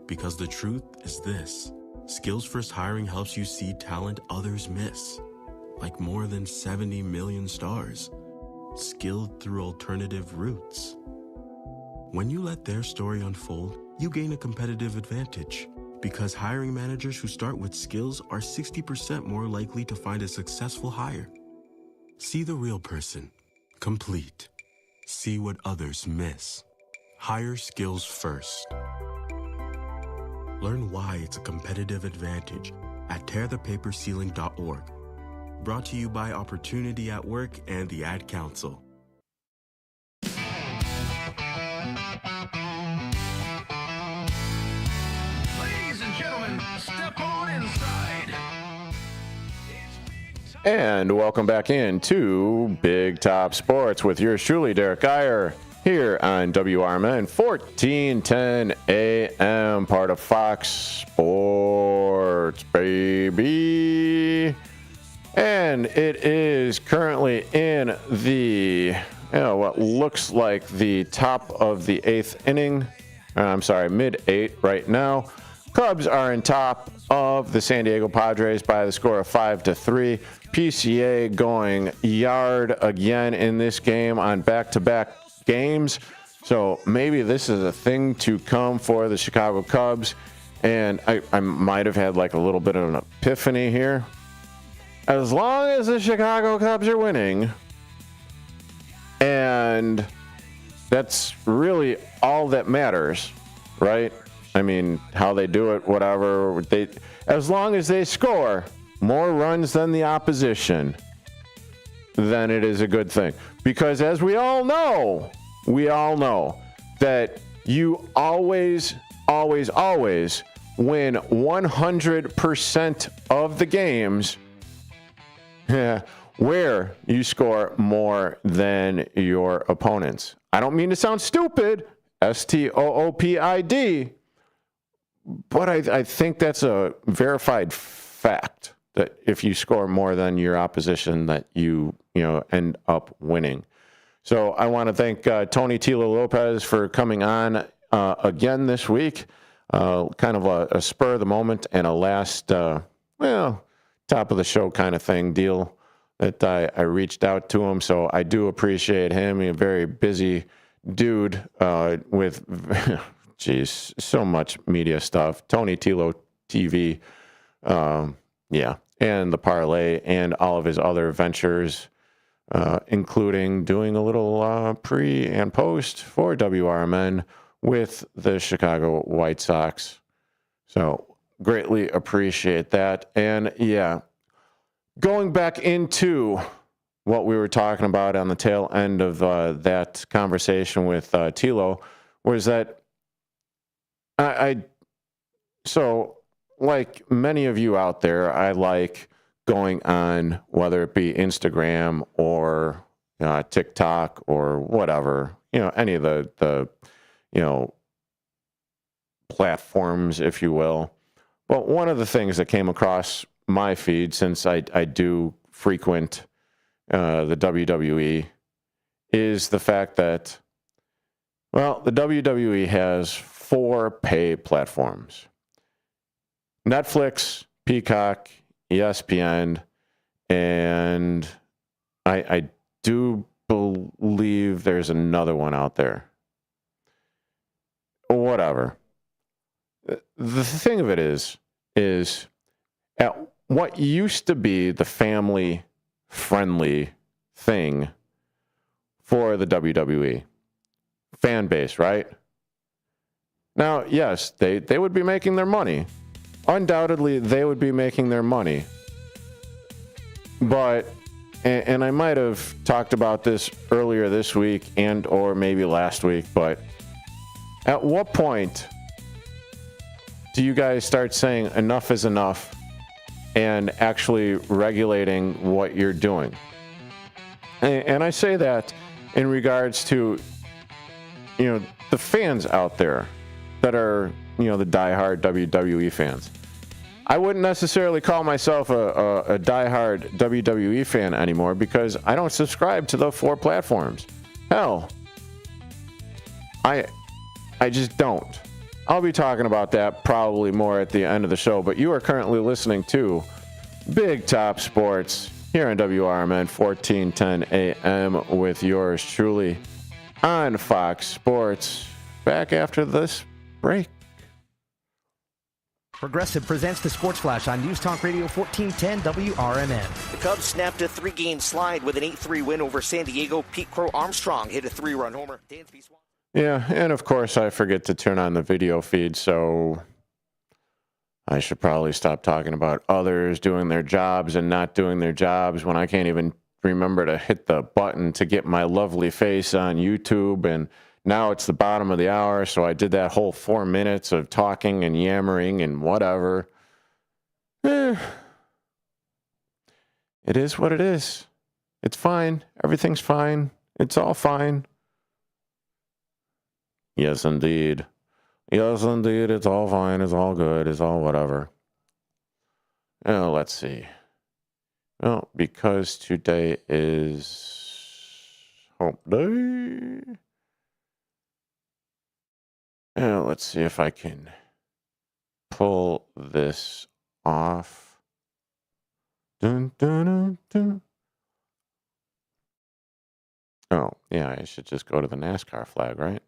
Because the truth is this: Skills First Hiring helps you see talent others miss, like more than 70 million stars, skilled through alternative routes. When you let their story unfold, you gain a competitive advantage, because hiring managers who start with skills are 60% more likely to find a successful hire. See the real person, complete. See what others miss. Hire skills first. Learn why it's a competitive advantage at tearthepaperceiling.org. Brought to you by Opportunity at Work and the Ad Council. Ladies and gentlemen, step on inside. And welcome back into Big Top Sports with yours truly, Derrick Geyer, here on WRMN 1410 AM, part of Fox Sports, baby. And it is currently in the, what looks like the top of the eighth inning. Mid-8 right now. Cubs are in top of the San Diego Padres by the score of 5-3. PCA going yard again in this game on back-to-back games. So maybe this is a thing to come for the Chicago Cubs. And I might have had like a little bit of an epiphany here. As long as the Chicago Cubs are winning, and that's really all that matters, right? I mean, how they do it, whatever. As long as they score more runs than the opposition, then it is a good thing. Because as we all know that you always win 100% of the games where you score more than your opponents. I don't mean to sound stupid, STOOPID, but I think that's a verified fact that if you score more than your opposition, that you end up winning. So I want to thank Tony Tilo Lopez for coming on again this week. Kind of a spur of the moment and a last, top of the show kind of thing deal that I reached out to him. So I do appreciate him. He's a very busy dude with, so much media stuff. Tony Tilo TV, and the parlay and all of his other ventures, including doing a little pre and post for WRMN with the Chicago White Sox. So greatly appreciate that. And going back into what we were talking about on the tail end of that conversation with Tilo was that so like many of you out there, I like going on, whether it be Instagram or TikTok or whatever, any of the platforms, if you will. But one of the things that came across my feed, since I do frequent the WWE, is the fact that, the WWE has 4 pay platforms: Netflix, Peacock, ESPN, and I do believe there's another one out there. Whatever. The thing of it is at what used to be the family-friendly thing for the WWE fan base, right? Now, yes, they would be making their money. Undoubtedly, they would be making their money. But, and I might have talked about this earlier this week and or maybe last week, but at what point do you guys start saying enough is enough and actually regulating what you're doing? And I say that in regards to, the fans out there that are, the diehard WWE fans. I wouldn't necessarily call myself a diehard WWE fan anymore because I don't subscribe to the 4 platforms. Hell, I just don't. I'll be talking about that probably more at the end of the show, but you are currently listening to Big Top Sports here on WRMN 1410 AM with yours truly on Fox Sports. Back after this break. Progressive presents the Sports Flash on News Talk Radio 1410 WRMN. The Cubs snapped a 3-game slide with an 8-3 win over San Diego. Pete Crow Armstrong hit a 3-run homer. Yeah, and of course I forget to turn on the video feed, so I should probably stop talking about others doing their jobs and not doing their jobs when I can't even remember to hit the button to get my lovely face on YouTube. And now it's the bottom of the hour, so I did that whole 4 minutes of talking and yammering and whatever. It is what it is. It's fine. Everything's fine. It's all fine. Yes, indeed. Yes, indeed. It's all fine. It's all good. It's all whatever. Now, let's see. Well, because today is Hump Day. Now, let's see if I can pull this off. Dun, dun, dun, dun. Oh, yeah, I should just go to the NASCAR flag, right?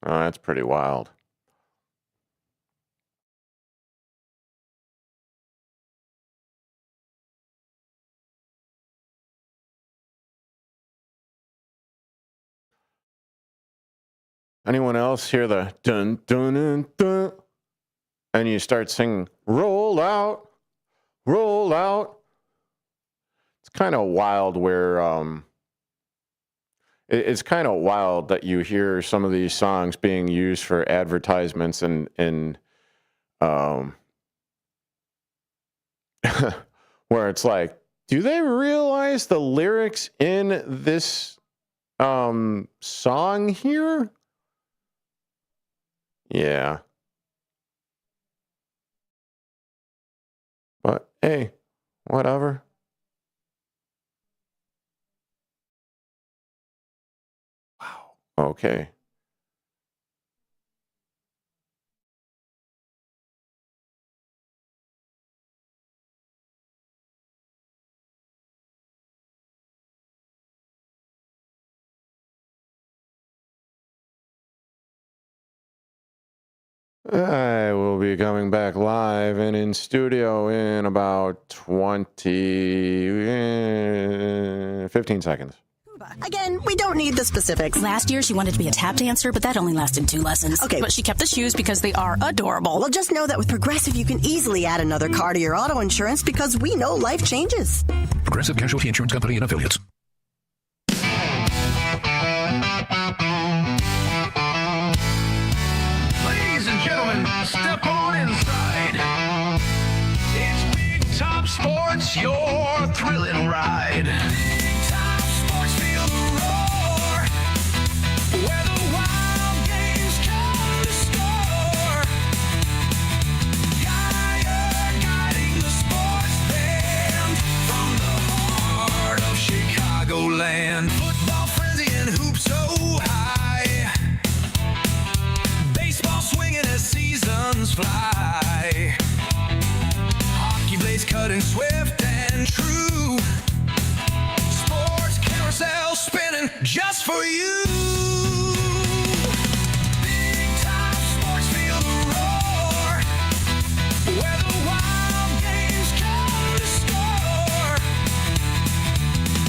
Oh, that's pretty wild. Anyone else hear the dun dun dun dun? And you start singing, roll out, roll out. It's kind of wild where it's kind of wild that you hear some of these songs being used for advertisements and where it's like, do they realize the lyrics in this song here? Yeah. But hey, whatever. Wow. Okay. I will be coming back live and in studio in about 15 seconds. Again, we don't need the specifics. Last year, she wanted to be a tap dancer, but that only lasted 2 lessons. Okay. But she kept the shoes because they are adorable. Well, just know that with Progressive, you can easily add another car to your auto insurance because we know life changes. Progressive Casualty Insurance Company and Affiliates. Ladies and gentlemen, step on inside. It's Big Top Sports, your thrilling ride. Big Top Sports, feel the roar. Where the wild games come to score. Geyer guiding the sports band from the heart of Chicago. squirrels fly. Hockey blades cutting swift and true. Sports carousel spinning just for you. Big time sports feel the roar. Where the wild games come to score.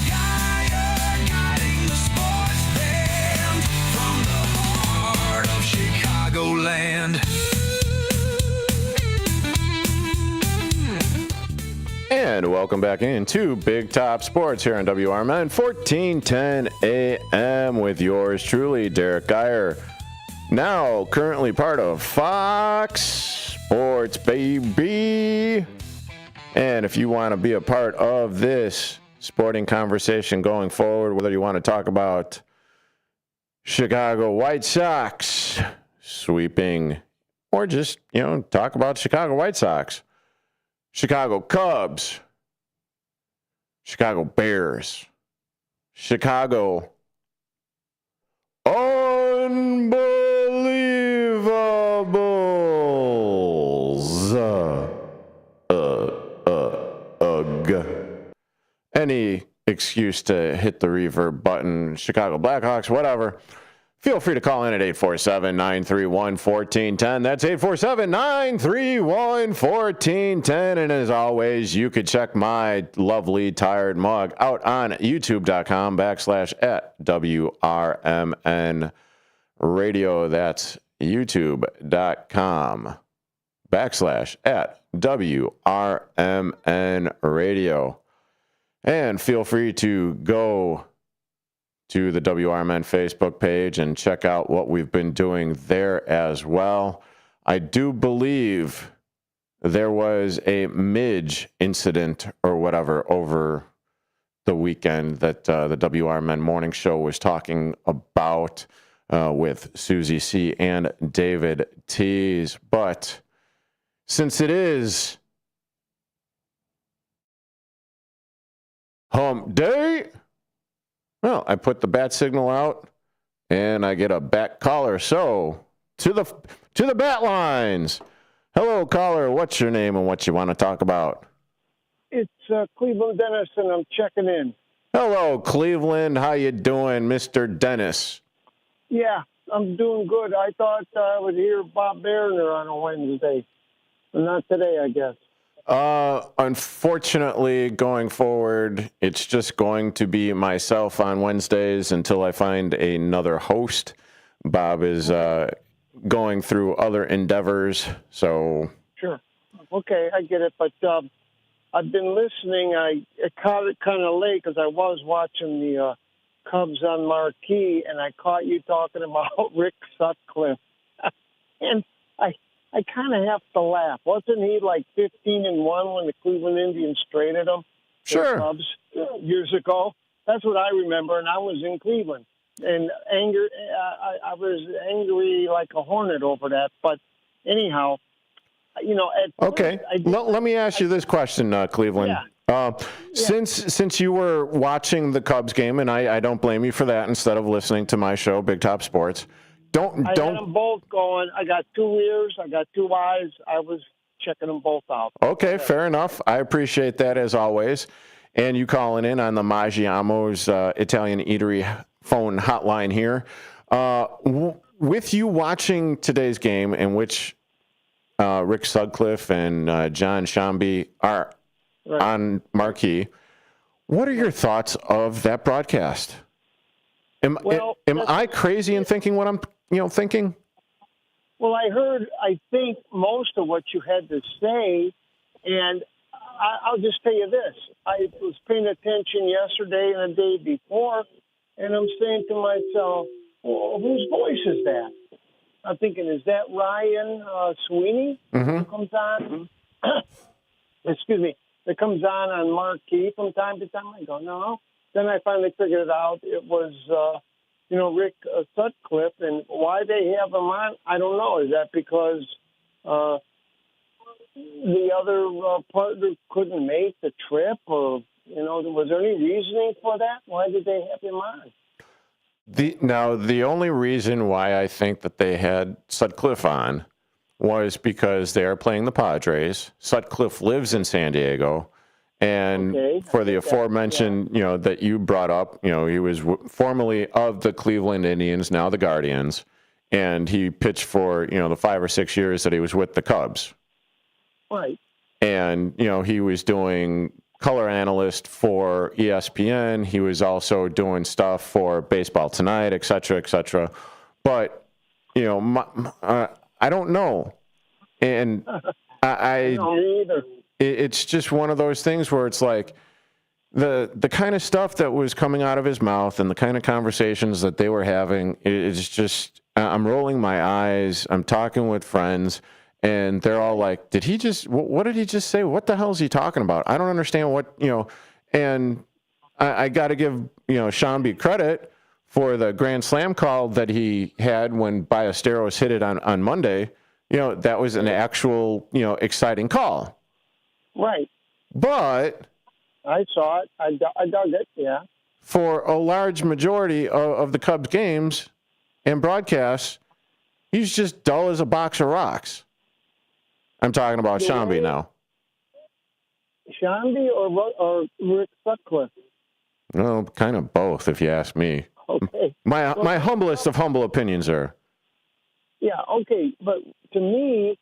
Geyer guiding the sports band from the heart of Chicagoland. And welcome back into Big Top Sports here on WRMN 1410 AM with yours truly, Derrick Geyer. Now currently part of Fox Sports, baby. And if you want to be a part of this sporting conversation going forward, whether you want to talk about Chicago White Sox sweeping or just, talk about Chicago White Sox, Chicago Cubs, Chicago Bears, Chicago Unbelievables. Any excuse to hit the reverb button, Chicago Blackhawks, whatever. Feel free to call in at 847-931-1410. That's 847-931-1410. And as always, you could check my lovely tired mug out on youtube.com/@WRMN radio. That's youtube.com/@WRMN radio. And feel free to go to the WRMN Facebook page and check out what we've been doing there as well. I do believe there was a midge incident or whatever over the weekend that the WRMN morning show was talking about with Susie C. and David Tees. But since it is hump day, well, I put the bat signal out, and I get a bat caller. So, to the bat lines. Hello, caller. What's your name and what you want to talk about? It's Cleveland Dennis, and I'm checking in. Hello, Cleveland. How you doing, Mr. Dennis? Yeah, I'm doing good. I thought I would hear Bob Berner on a Wednesday, but not today, I guess. Unfortunately, going forward, it's just going to be myself on Wednesdays until I find another host. Bob is going through other endeavors, so. Sure. Okay, I get it. But I've been listening. I caught it kind of late because I was watching the Cubs on Marquee, and I caught you talking about Rick Sutcliffe. And I kind of have to laugh. Wasn't he like 15-1 when the Cleveland Indians traded him? Sure. Cubs years ago. That's what I remember, and I was in Cleveland. And I was angry like a hornet over that. But anyhow, Okay. Let me ask you this question, Cleveland. Yeah. Since you were watching the Cubs game, and I don't blame you for that, instead of listening to my show, Big Top Sports. I had them both going. I got 2 ears. I got 2 eyes. I was checking them both out. Okay, fair enough. I appreciate that as always. And you calling in on the Maggiamo's Italian Eatery phone hotline here. With you watching today's game, in which Rick Sutcliffe and John Shambi are on Marquee, what are your thoughts of that broadcast? Am I crazy in thinking what I'm thinking? Well, I think most of what you had to say, and I'll just tell you this. I was paying attention yesterday and the day before, and I'm saying to myself, well, whose voice is that? I'm thinking, is that Ryan Sweeney who comes on? Excuse me. That comes on Marquee from time to time. I go, no. Then I finally figured it out. It was, Rick Sutcliffe, and why they have him on, I don't know. Is that because the other partner couldn't make the trip, or was there any reasoning for that? Why did they have him on? The only reason why I think that they had Sutcliffe on was because they are playing the Padres. Sutcliffe lives in San Diego. And for the aforementioned, that you brought up, he was formerly of the Cleveland Indians, now the Guardians. And he pitched for, the 5 or 6 years that he was with the Cubs. Right. And, he was doing color analyst for ESPN. He was also doing stuff for Baseball Tonight, et cetera, et cetera. But, I don't know. And I don't either. It's just one of those things where it's like the kind of stuff that was coming out of his mouth and the kind of conversations that they were having, it's just, I'm rolling my eyes. I'm talking with friends. And they're all like, what did he just say? What the hell is he talking about? I don't understand what, and I got to give, Shambi credit for the grand slam call that he had when Ballesteros hit it on Monday. That was an actual, exciting call. Right. But I saw it. I dug it, yeah. For a large majority of the Cubs games and broadcasts, he's just dull as a box of rocks. I'm talking about Shambi now. Shambi or Rick Sutcliffe? Well, kind of both, if you ask me. Okay. My humblest of humble opinions are. Yeah, okay. But to me,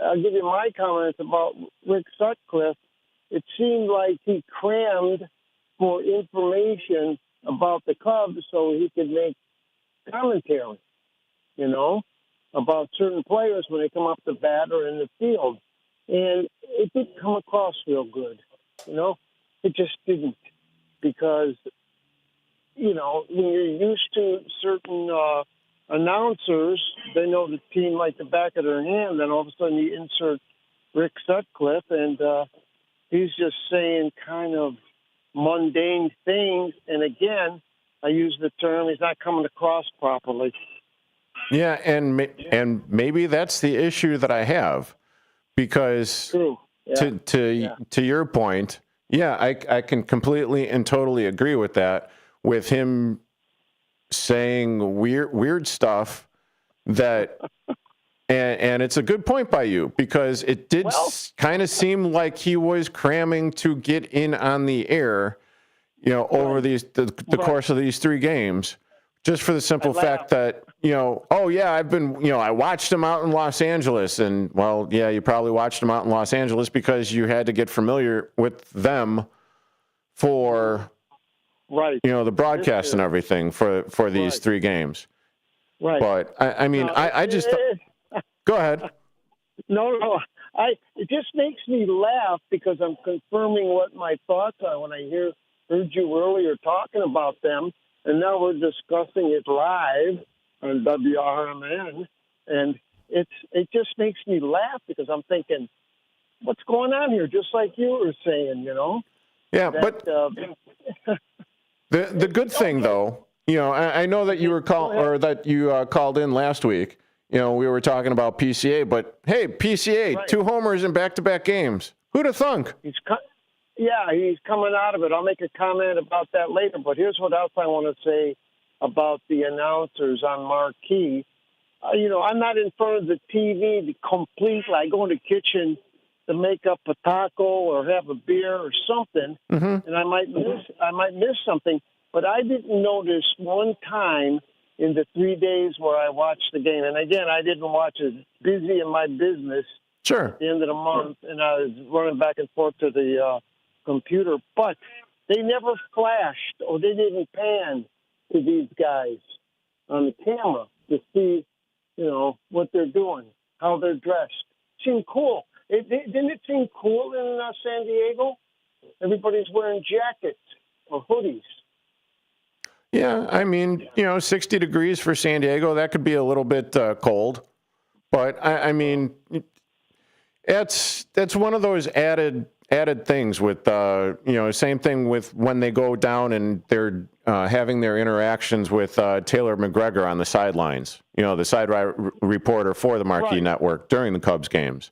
I'll give you my comments about Rick Sutcliffe. It seemed like he crammed for information about the Cubs so he could make commentary, about certain players when they come up the bat or in the field. And it didn't come across real good, It just didn't. Because, when you're used to certain announcers, they know the team like the back of their hand, then all of a sudden you insert Rick Sutcliffe, and he's just saying kind of mundane things. And again, I use the term, he's not coming across properly. Yeah, and maybe that's the issue that I have, because to your point, I can completely and totally agree with that. With him saying weird stuff that, and it's a good point by you, because it did kind of seem like he was cramming to get in on the air, over the course of these 3 games. Just for the simple fact that, I've been, I watched him out in Los Angeles. And, well, yeah, you probably watched him out in Los Angeles because you had to get familiar with them for, the broadcast and everything for these 3 games. Right. But, I just... Go ahead. No. It just makes me laugh because I'm confirming what my thoughts are when I heard you earlier talking about them. And now we're discussing it live on WRMN, and it just makes me laugh because I'm thinking, what's going on here? Just like you were saying, Yeah, but the good thing, though, I know that you were called in last week. We were talking about PCA, but hey, PCA, 2 homers in back-to-back games. Who'd have thunk? He's coming out of it. I'll make a comment about that later. But here's what else I want to say about the announcers on Marquee. I'm not in front of the TV to completely. I go in the kitchen to make up a taco or have a beer or something, and I might miss something. But I didn't notice one time in the 3 days where I watched the game. And again, I didn't watch it. Busy in my business. Sure. At the end of the month, and I was running back and forth to the computer, but they never flashed or they didn't pan to these guys on the camera to see, what they're doing, how they're dressed. Seemed cool. Didn't it seem cool in San Diego? Everybody's wearing jackets or hoodies. Yeah, 60 degrees for San Diego, that could be a little bit cold. But, that's one of those added things with, same thing with when they go down and they're having their interactions with Taylor McGregor on the sidelines, the sideline reporter for the Marquee Network during the Cubs games.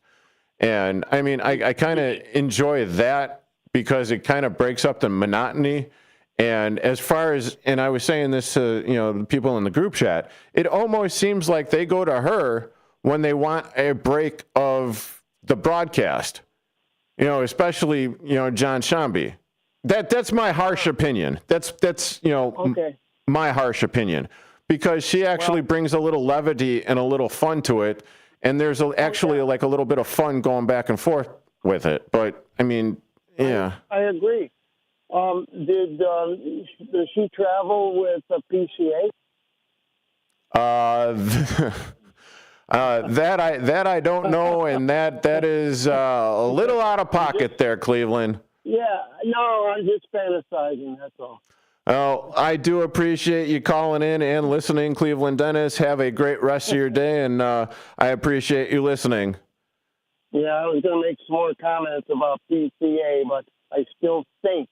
And, I kind of enjoy that because it kind of breaks up the monotony. And as far as, and I was saying this to, the people in the group chat, it almost seems like they go to her when they want a break of the broadcast. Especially, John Shambi. That's my harsh opinion. That's Okay. my harsh opinion, because she actually brings a little levity and a little fun to it, and there's actually like a little bit of fun going back and forth with it. But I mean, yeah. I agree. Does she travel with a PCA? That I don't know, and that is a little out of pocket there, Cleveland. Yeah, no, I'm just fantasizing, that's all. Oh, I do appreciate you calling in and listening, Cleveland Dennis. Have a great rest of your day, and I appreciate you listening. Yeah, I was going to make some more comments about PCA, but I still think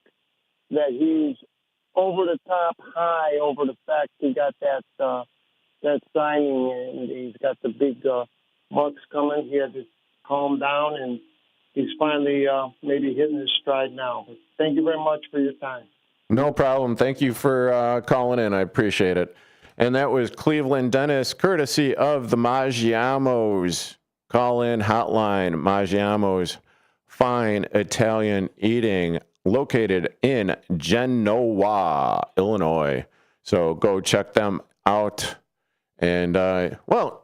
that he's over the top high over the fact he got that signing, and he's got the big bucks coming. He had to calm down, and he's finally maybe hitting his stride now. But thank you very much for your time. No problem. Thank you for calling in. I appreciate it. And that was Cleveland Dennis, courtesy of the Maggiamo's call-in hotline. Maggiamo's fine Italian eating, located in Genoa, Illinois. So go check them out. And,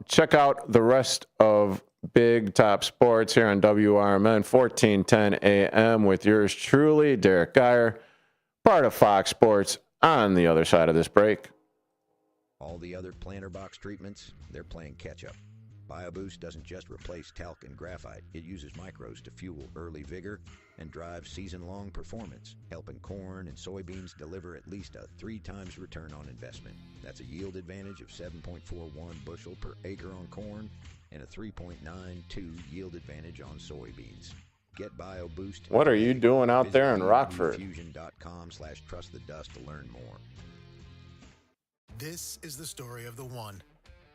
check out the rest of Big Top Sports here on WRMN 1410 AM with yours truly, Derrick Geyer, part of Fox Sports, on the other side of this break. All the other planter box treatments, they're playing catch-up. BioBoost doesn't just replace talc and graphite. It uses microbes to fuel early vigor and drive season-long performance, helping corn and soybeans deliver at least a 3 times return on investment. That's a yield advantage of 7.41 bushel per acre on corn and a 3.92 yield advantage on soybeans. Get BioBoost. What are you doing out there in Rockford? Fusion.com/trustthedust to learn more. This is the story of the one.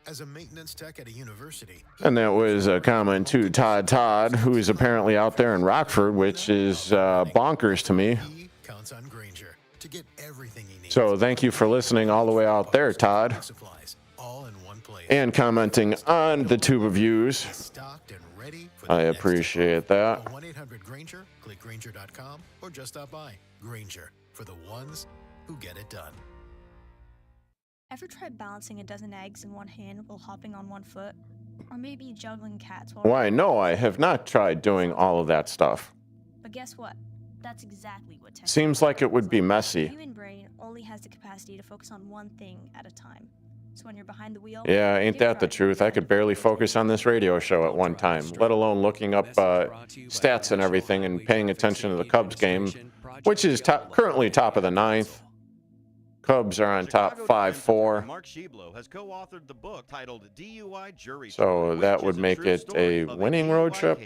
As a maintenance tech at a university. And that was a comment to Todd, who is apparently out there in Rockford, which is bonkers to me. Counts on Grainger to get everything he needs. So thank you for listening all the way out there, Todd. All in one place. And commenting on the tube of views. I appreciate that. 1-800-GRAINGER, click Grainger.com, or just stop by. Grainger, for the ones who get it done. Ever tried balancing a dozen eggs in one hand while hopping on one foot? Or maybe juggling cats while... Why, no, I have not tried doing all of that stuff. But guess what? That's exactly what tech Seems like it would be messy. The human brain only has the capacity to focus on one thing at a time. So when you're behind the wheel... Yeah, ain't that the truth? I could barely focus on this radio show at one time, let alone looking up stats and everything and paying attention to the Cubs game, which is currently top of the 9th. Cubs are on top 5-4. Mark Sheblo has co-authored the book titled DUI Jury So that would make it a winning road trip,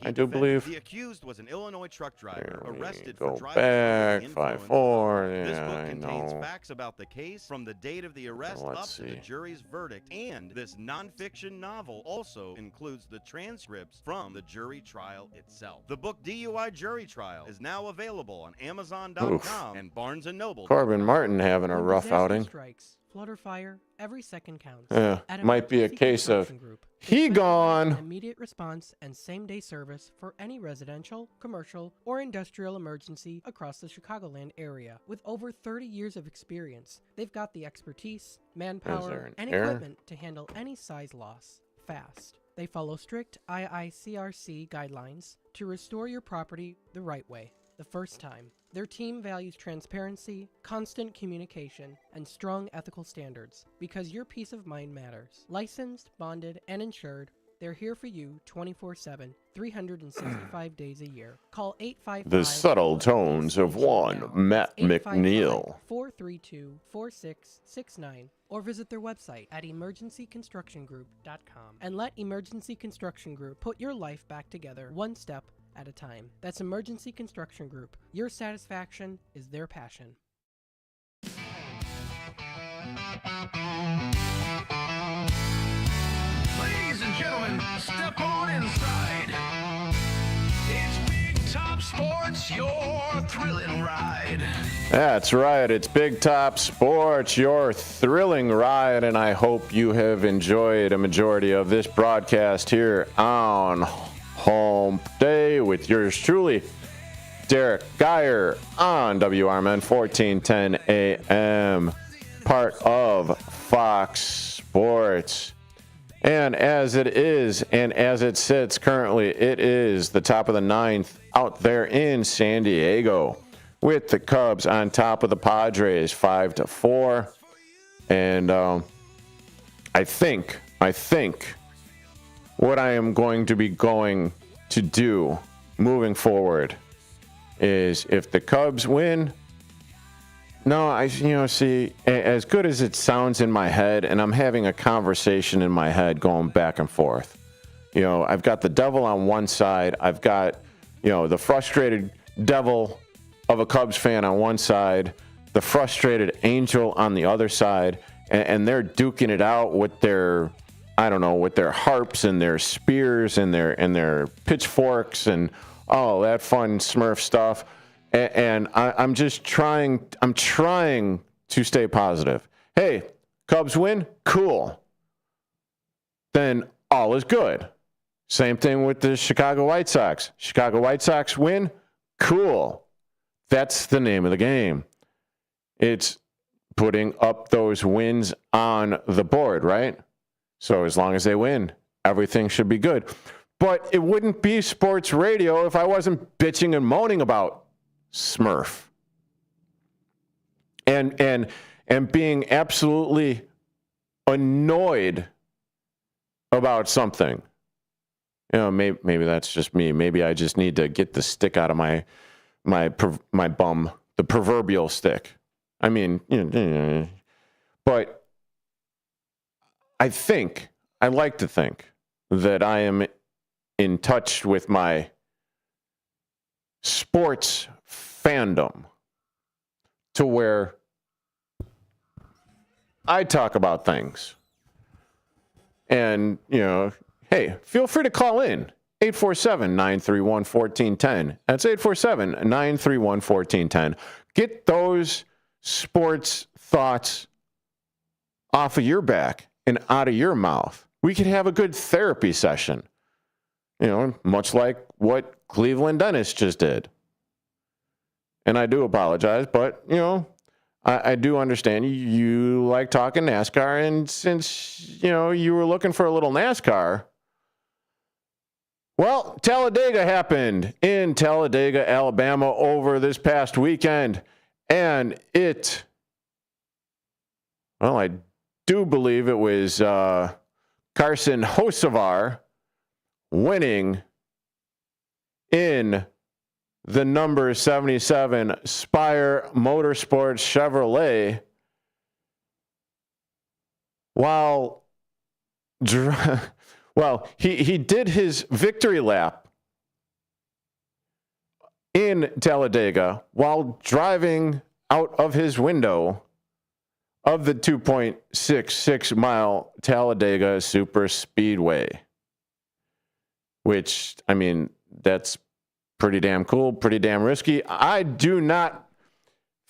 I do believe. The accused was an Illinois truck driver arrested for driving back 5-4. This Yeah, book I contains know. facts about the case from the date of the arrest up to the jury's verdict, and this nonfiction novel also includes the transcripts from the jury trial itself. The book DUI Jury Trial is now available on Amazon.com and Barnes & Noble. Corbin Martin having a rough outing. Strikes, flood or fire, every second counts. Yeah, At might be a Emergency case of Construction Group, he gone. Immediate response and same-day service for any residential, commercial, or industrial emergency across the Chicagoland area. With over 30 years of experience, they've got the expertise, manpower, and equipment to handle any size loss fast. They follow strict IICRC guidelines to restore your property the right way, the first time. Their team values transparency, constant communication, and strong ethical standards because your peace of mind matters. Licensed, bonded, and insured, they're here for you 24/7, 365 days a year. Call 855 The subtle tones of one Matt McNeil. 432-4669 or visit their website at emergencyconstructiongroup.com and let Emergency Construction Group put your life back together one step at a time. That's Emergency Construction Group. Your satisfaction is their passion. Ladies and gentlemen, step on inside. It's Big Top Sports Sports, your thrilling ride. That's right. It's Big Top Sports, your thrilling ride, and I hope you have enjoyed a majority of this broadcast here on Home Day with yours truly, Derrick Geyer, on WRMN 1410 AM, part of Fox Sports. And as it is, and as it sits currently, it is the top of the ninth out there in San Diego, with the Cubs on top of the Padres 5-4. And I think what I am going to be going to do moving forward is, if the Cubs win, see, as good as it sounds in my head, and I'm having a conversation in my head going back and forth. I've got the devil on one side. I've got, the frustrated devil of a Cubs fan on one side, the frustrated angel on the other side, and they're duking it out with their, with their harps and their spears and their pitchforks and all that fun Smurf stuff. And I'm trying to stay positive. Hey, Cubs win? Cool. Then all is good. Same thing with the Chicago White Sox. Chicago White Sox win? Cool. That's the name of the game. It's putting up those wins on the board, right? So as long as they win, everything should be good. But it wouldn't be sports radio if I wasn't bitching and moaning about Smurf and being absolutely annoyed about something. Maybe that's just me. Maybe I just need to get the stick out of my bum, the proverbial stick. But I like to think that I am in touch with my sports fandom to where I talk about things. And, hey, feel free to call in. 847-931-1410. That's 847-931-1410. Get those sports thoughts off of your back and out of your mouth. We could have a good therapy session, much like what Cleveland Dennis just did. And I do apologize, but, I do understand you like talking NASCAR. And since, you were looking for a little NASCAR, well, Talladega happened in Talladega, Alabama over this past weekend. And I do believe it was Carson Hocevar winning in the number 77 Spire Motorsports Chevrolet, he did his victory lap in Talladega while driving out of his window of the 2.66 mile Talladega Super Speedway, which, that's pretty damn cool, pretty damn risky. I do not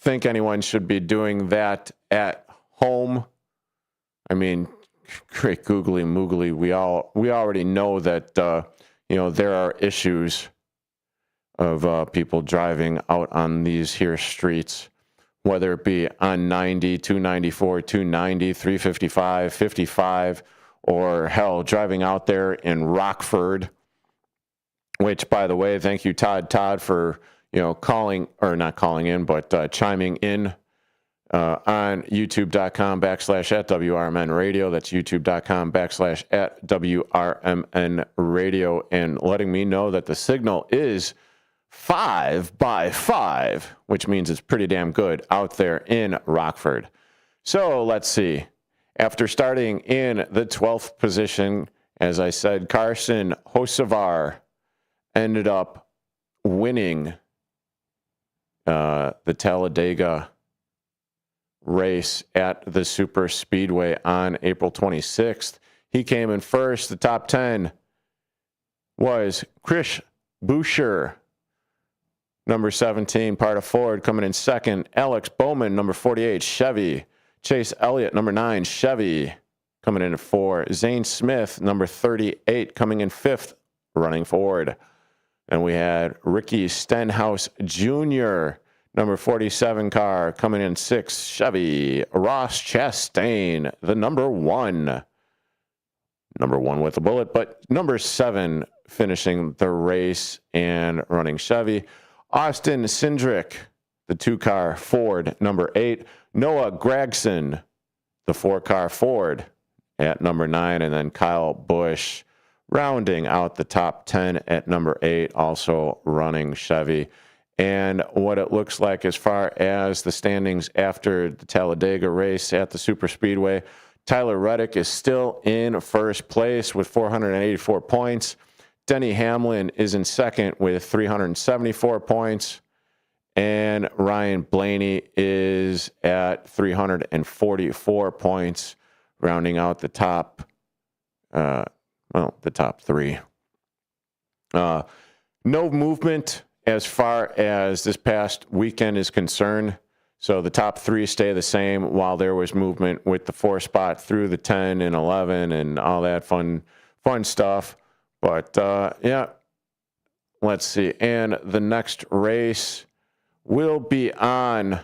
think anyone should be doing that at home. Great googly moogly. We already know that there are issues of people driving out on these here streets, whether it be on 90, 294, 290, 355, 55, or hell, driving out there in Rockford. Which, by the way, thank you, Todd, for, chiming in on youtube.com/@WRMN radio. That's youtube.com/@WRMN radio, and letting me know that the signal is 5x5, which means it's pretty damn good out there in Rockford. So let's see. After starting in the 12th position, as I said, Carson Hocevar ended up winning the Talladega race at the Super Speedway on April 26th. He came in first. The top 10 was Chris Buescher number 17, part of Ford, coming in second. Alex Bowman, number 48, Chevy. Chase Elliott, number 9, Chevy, coming in at 4. Zane Smith, number 38, coming in 5th, running Ford. And we had Ricky Stenhouse Jr., number 47 car, coming in 6th, Chevy. Ross Chastain, the number 1. Number 1 with a bullet, but number 7 finishing the race and running Chevy. Austin Cindric, the 2-car Ford, number 8. Noah Gregson, the 4-car Ford, at number 9. And then Kyle Busch, rounding out the top 10 at number 8, also running Chevy. And what it looks like as far as the standings after the Talladega race at the Superspeedway, Tyler Reddick is still in first place with 484 points. Denny Hamlin is in second with 374 points. And Ryan Blaney is at 344 points, rounding out the top, the top 3. No movement as far as this past weekend is concerned. So the top 3 stay the same, while there was movement with the 4 spot through the 10 and 11 and all that fun stuff. But yeah, let's see. And the next race will be on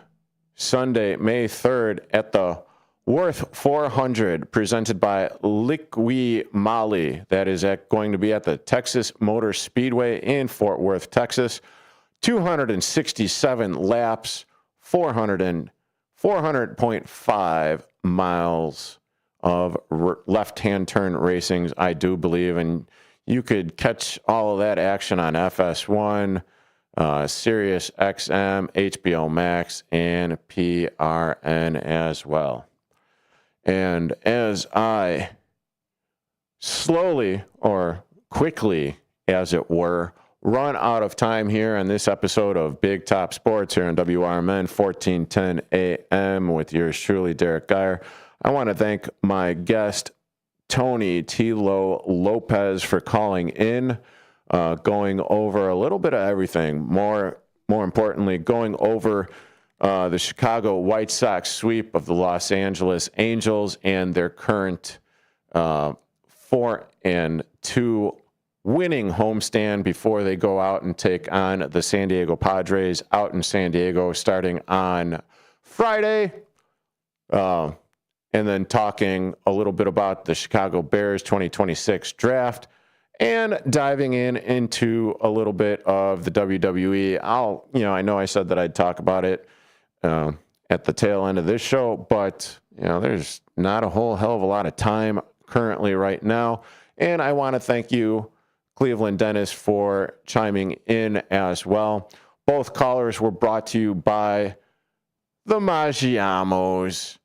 Sunday, May 3rd at the Worth 400, presented by Liqui Moly. That is going to be at the Texas Motor Speedway in Fort Worth, Texas. 267 laps. 400.5 miles of left-hand turn racings, I do believe. And you could catch all of that action on FS1, Sirius XM, HBO Max, and PRN as well. And as I slowly, or quickly, as it were, run out of time here on this episode of Big Top Sports here on WRMN 1410 AM with yours truly, Derrick Geyer, I want to thank my guest, Tony Tilo Lopez, for calling in, going over a little bit of everything. More importantly, going over the Chicago White Sox sweep of the Los Angeles Angels and their current 4-2 winning homestand before they go out and take on the San Diego Padres out in San Diego starting on Friday. And then talking a little bit about the Chicago Bears 2026 draft and diving into a little bit of the WWE. I know I said that I'd talk about it at the tail end of this show, but there's not a whole hell of a lot of time currently right now. And I want to thank you, Cleveland Dennis, for chiming in as well. Both callers were brought to you by the Maggiamo's.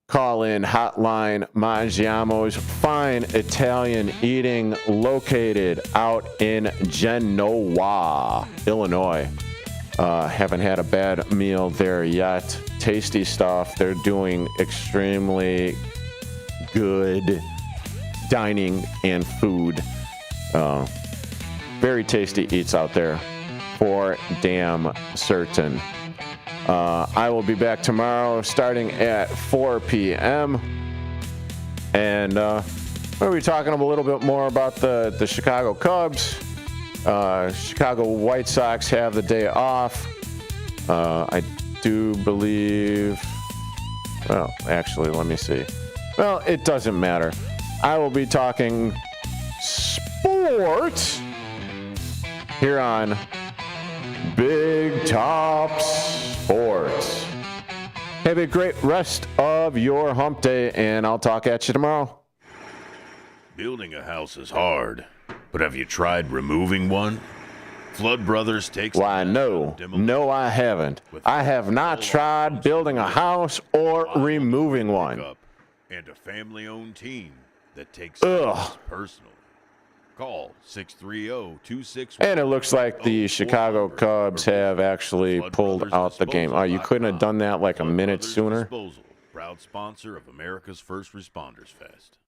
Call-in hotline. Maggiamo's, fine Italian eating, located out in Genoa, Illinois. Haven't had a bad meal there yet. Tasty stuff. They're doing extremely good dining and food. Very tasty eats out there, for damn certain. I will be back tomorrow starting at 4 p.m. And we'll be talking a little bit more about the Chicago Cubs. Chicago White Sox have the day off. I do believe... Well, actually, let me see. Well, it doesn't matter. I will be talking sports here on Big Top Sports. Have a great rest of your hump day, and I'll talk at you tomorrow. Building a house is hard, but have you tried removing one? Flood Brothers takes... Why, no, I haven't. I have not tried building a house or removing one. And a family-owned team that takes things personally. Call 630-261. And it looks like the Chicago Cubs have actually pulled out the game. Oh, you couldn't have done that like a minute sooner? Proud sponsor of America's First Responders Fest.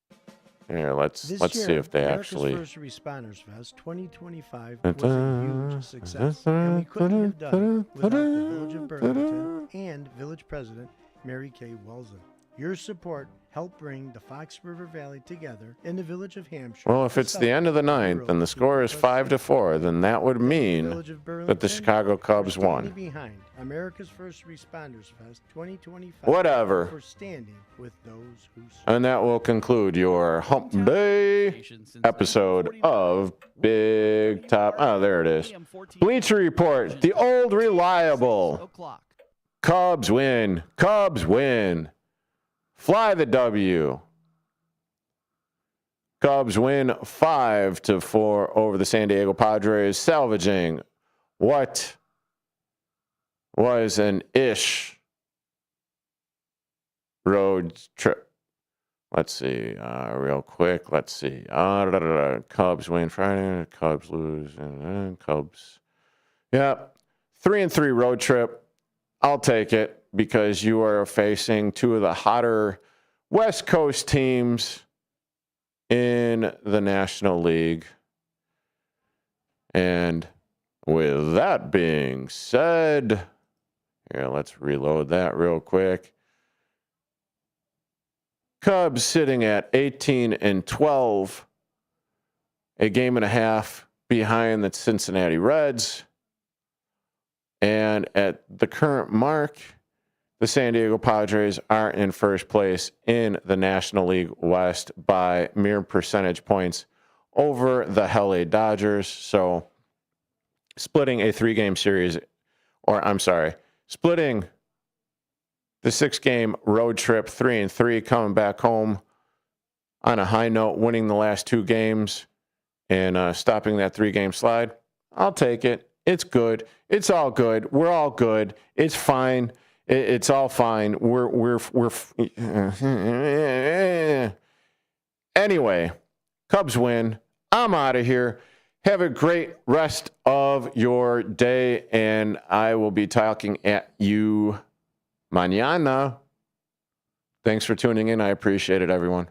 Here, let's This see year, if they America's actually. First Responders Fest 2025 was a huge success, and we couldn't have done it without the Village of Burlington and Village President Mary Kay Welsen. Your support helped bring the Fox River Valley together in the Village of Hampshire. Well, if it's the end of the ninth and the score is 5-4, then that would mean that the Chicago Cubs won. Behind America's First Responders Fest 2025. Whatever. For standing with those who serve. And that will conclude your Hump Day episode of Big Top. Oh, there it is. Bleacher Report, the old reliable. Cubs win. Cubs win. Fly the W. Cubs win 5-4 over the San Diego Padres, salvaging what was an ish road trip. Let's see, real quick. Let's see. Cubs win Friday. Cubs lose. Cubs. Yep. 3-3 road trip. I'll take it because you are facing two of the hotter West Coast teams in the National League. And with that being said, here, let's reload that real quick. Cubs sitting at 18-12, a game and a half behind the Cincinnati Reds. And at the current mark, the San Diego Padres are in first place in the National League West by mere percentage points over the LA Dodgers. So splitting a 3-game series, splitting the 6-game road trip, 3-3, coming back home on a high note, winning the last 2 games and stopping that 3-game slide. I'll take it. It's good. It's all good. We're all good. It's fine. It's all fine. Anyway, Cubs win. I'm out of here. Have a great rest of your day, and I will be talking at you mañana. Thanks for tuning in. I appreciate it, everyone.